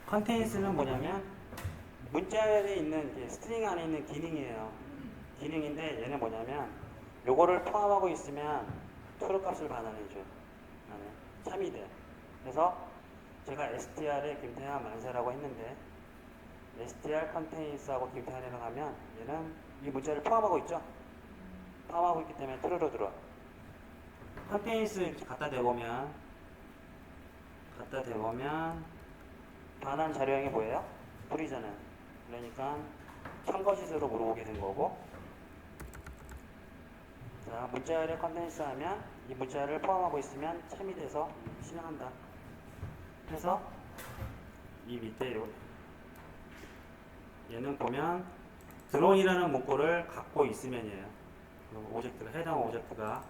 컨테인스는 뭐냐면 문자열에 있는 스트링 안에 있는 기능이에요. 기능인데 얘는 뭐냐면 요거를 포함하고 있으면 true 값을 반환해줘요. 참이 돼. 그래서 제가 str에 김태환 만세라고 했는데 str contains하고 김태환이라고 하면 얘는 이 문자를 포함하고 있죠. 포함하고 있기 때문에 true로 들어와. contains 갖다 대보면 반환 자료형이 뭐예요? 불이잖아요. 그러니까 참거짓으로 물어보게 된 거고, 자, 문자열에 컨텐츠 하면 이 문자를 포함하고 있으면 참이 돼서 실행한다. 그래서 이 밑에 얘는 보면 드론이라는 문구를 갖고 있으면이에요. 오브젝트가, 해당 오브젝트가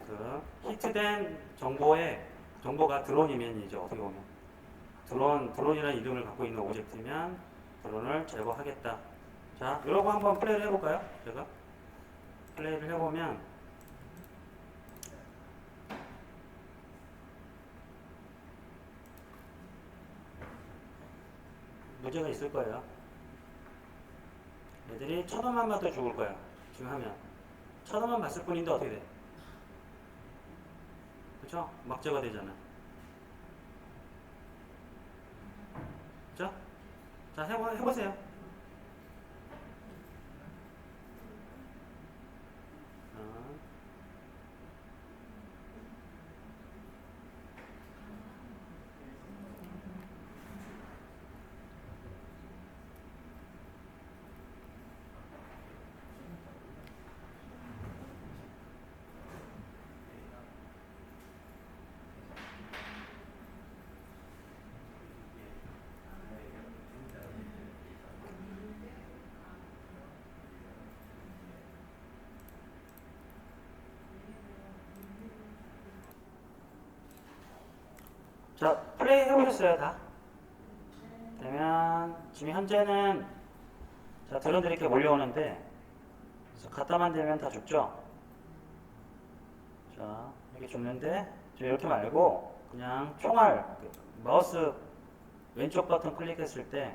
그 히트된 정보가 드론이면이죠. 어떻게 보면 드론이라는 이름을 갖고 있는 오브젝트면 드론을 제거하겠다. 자, 이러고 한번 플레이를 해볼까요? 제가 플레이를 해보면 문제가 있을 거예요. 애들이 쳐다만 봐도 죽을 거야. 지금 하면 쳐다만 봤을 뿐인데 어떻게 돼? 그쵸? 막 제거되잖아. 그쵸? 자, 해보세요. 자, 플레이 해보셨어요, 다? 그러면 지금 현재는 자, 드론들이 이렇게 몰려오는데 갖다만 대면 다 죽죠? 자, 이렇게 죽는데 저 이렇게 말고 그냥 총알, 마우스 왼쪽 버튼 클릭했을 때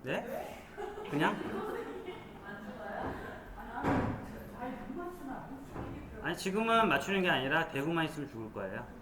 네? 네? 그냥? 아니 지금은 맞추는 게 아니라 대구만 있으면 죽을 거예요.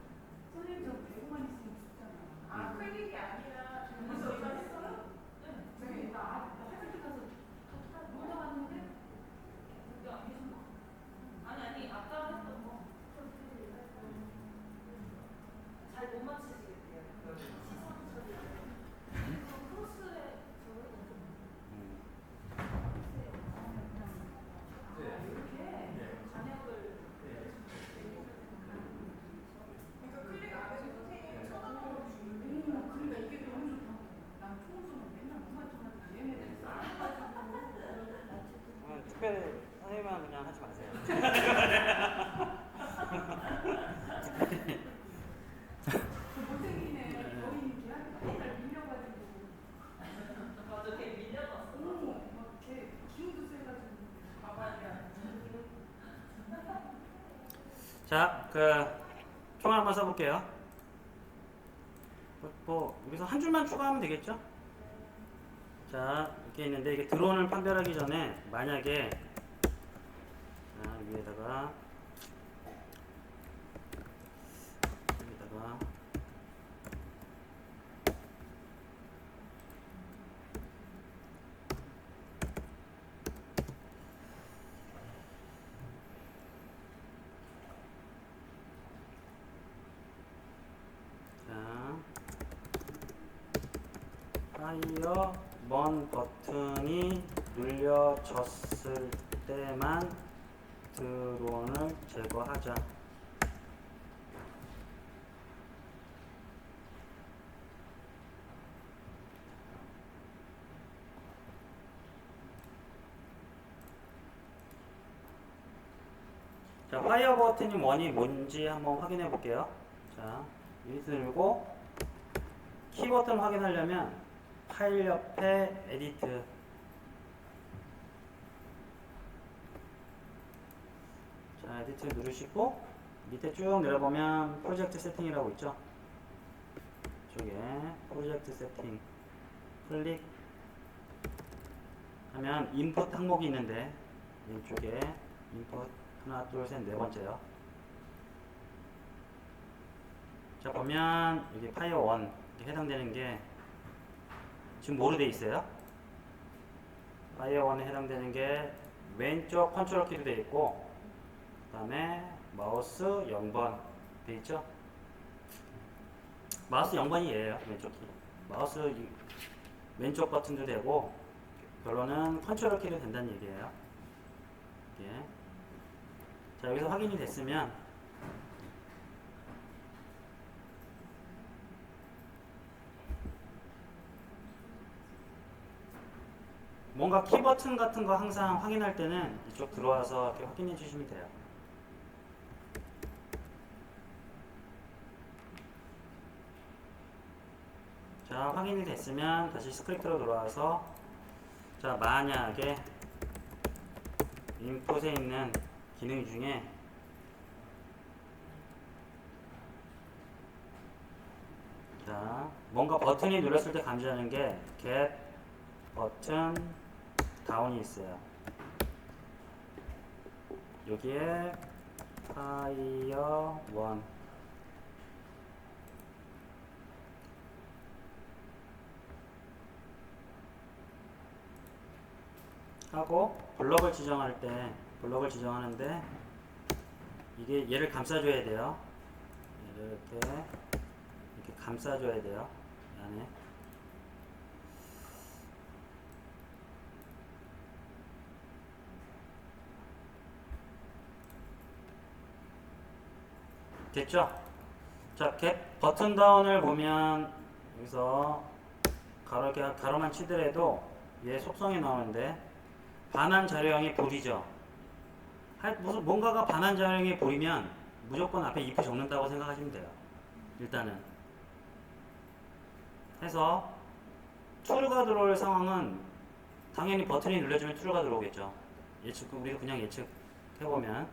특별히 선생님은 그냥 하지 마세요. 자, 총알 한번 써볼게요. 여기서 한 줄만 추가하면 되겠죠? 자, 이렇게 있는데 이게 드론을 판별하기 전에 만약에 위에다가 파이어 먼 버튼이 눌려졌을 때만 드론을 제거하자. 자, 파이어 버튼이 뭔지 한번 확인해 볼게요. 자, 유니트 누르고 키 버튼 확인하려면 파일 옆에 에디트. 자, 에디트 누르시고 밑에 쭉 내려보면 프로젝트 세팅이라고 있죠. 이쪽에 프로젝트 세팅 클릭 하면 인풋 항목이 있는데 왼쪽에 인풋 하나 둘 셋 네 번째요. 자, 보면 여기 파이어 1 해당되는 게 지금 뭐로 되어 있어요? 파이어 1에 해당되는 게 왼쪽 컨트롤 키로 되어 있고 그 다음에 마우스 0번 되어 있죠? 마우스 0번이 얘예요. 왼쪽 키. 마우스 왼쪽 버튼도 되고 결론은 컨트롤 키로 된다는 얘기예요. 예. 자, 여기서 확인이 됐으면 뭔가 키 버튼 같은 거 항상 확인할 때는 이쪽 들어와서 이렇게 확인해 주시면 돼요. 자, 확인이 됐으면 다시 스크립트로 돌아와서 자, 만약에 인풋에 있는 기능 중에 자, 뭔가 버튼이 눌렀을 때 감지하는 게 get 버튼 다운이 있어요. 여기에 파이어 1 하고 블럭을 지정하는데 이게 얘를 감싸줘야 돼요. 얘를 이렇게 감싸줘야 돼요. 이 안에. 됐죠? 자, 버튼 다운을 보면 여기서 가로만 치더라도 얘 속성이 나오는데 반환 자료형이 볼이죠. 무슨 뭔가가 반환 자료형이 볼이면 무조건 앞에 if 적는다고 생각하시면 돼요. 일단은 해서 true가 들어올 상황은 당연히 버튼이 눌려주면 true가 들어오겠죠. 우리가 그냥 예측해보면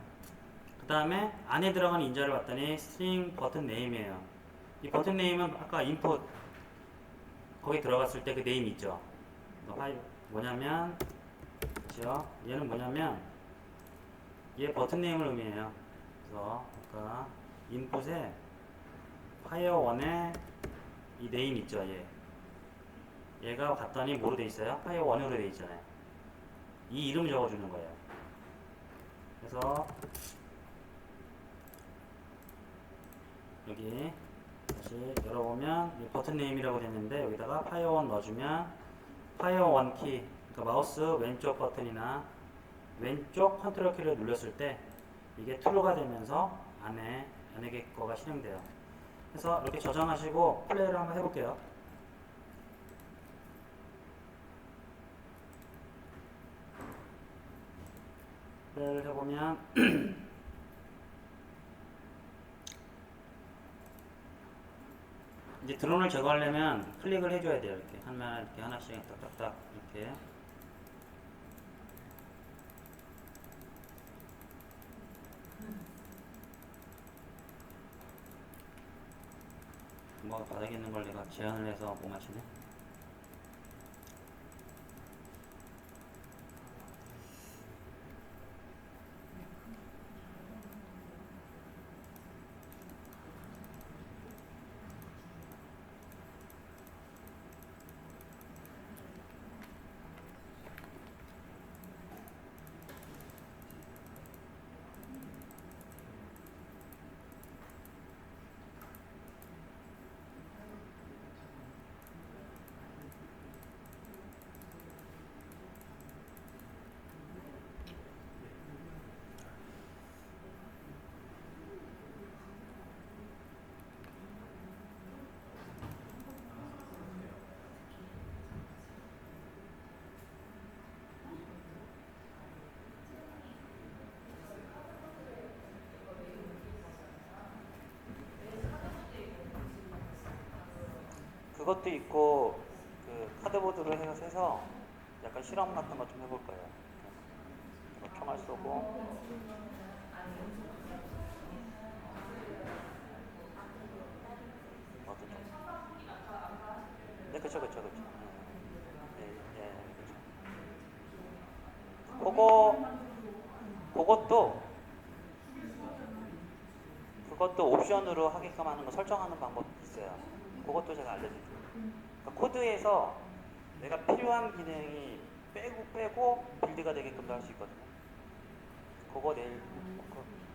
그 다음에 안에 들어가는 인자를 봤더니 string 버튼 네임이에요. 이 버튼 네임은 아까 인풋 거기 들어갔을 때 그 네임 있죠. 뭐냐면 그렇죠? 얘는 뭐냐면 얘 버튼 네임을 의미해요. 그래서 아까 인풋에 파이어1에 이 네임 있죠. 얘가 갔더니 뭐로 돼 있어요? 파이어1으로 돼 있잖아요. 이 이름 적어주는 거예요. 그래서 여기 다시 열어보면 이 버튼 네임이라고 됐는데 여기다가 파이어1 넣어주면 파이어1 키, 그러니까 마우스 왼쪽 버튼이나 왼쪽 컨트롤 키를 눌렀을 때 이게 true가 되면서 안에 거가 실행돼요. 그래서 이렇게 저장하시고 플레이를 한번 해볼게요. 플레이를 해보면 이제 드론을 제거하려면 클릭을 해줘야 돼요. 이렇게 이렇게 하나씩 딱딱딱 이렇게. 뭐가 바닥에 있는 걸 내가 제한을 해서 못 맞추네. 그것도 있고 그 카드보드로 해서 약간 실험 같은 거 좀 해볼 거예요. 총알 쏘고 어떤 총? 네, 그쵸. 예, 예, 그쵸. 그것도 옵션으로 하게끔 하는 거 설정하는 방법이 있어요. 그것도 제가 알려드릴게요. 그러니까 코드에서 내가 필요한 기능이 빼고 빌드가 되게끔도 할 수 있거든요. 그거 내일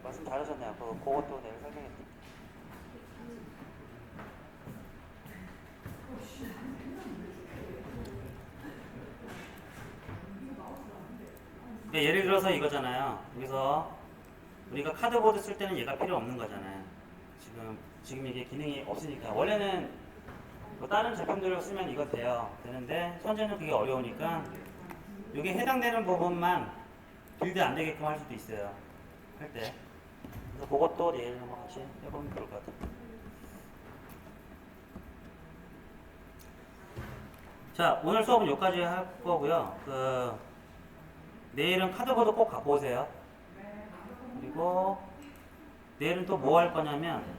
말씀 잘하셨네요. 그것도 내일 설명해 드릴게요. 예를 들어서 이거잖아요. 여기서 우리가 카드보드 쓸 때는 얘가 필요 없는 거잖아요. 지금 이게 기능이 없으니까. 원래는 뭐 다른 제품들을 쓰면 이거 되는데 현재는 그게 어려우니까 여기 해당되는 부분만 빌드 안 되게끔 할 수도 있어요. 할 때. 그래서 그것도 내일 한번 같이 해보면 좋을 것 같아요. 자, 오늘 수업은 여기까지 할 거고요. 내일은 카드보드 꼭 갖고 오세요. 그리고 내일은 또 뭐 할 거냐면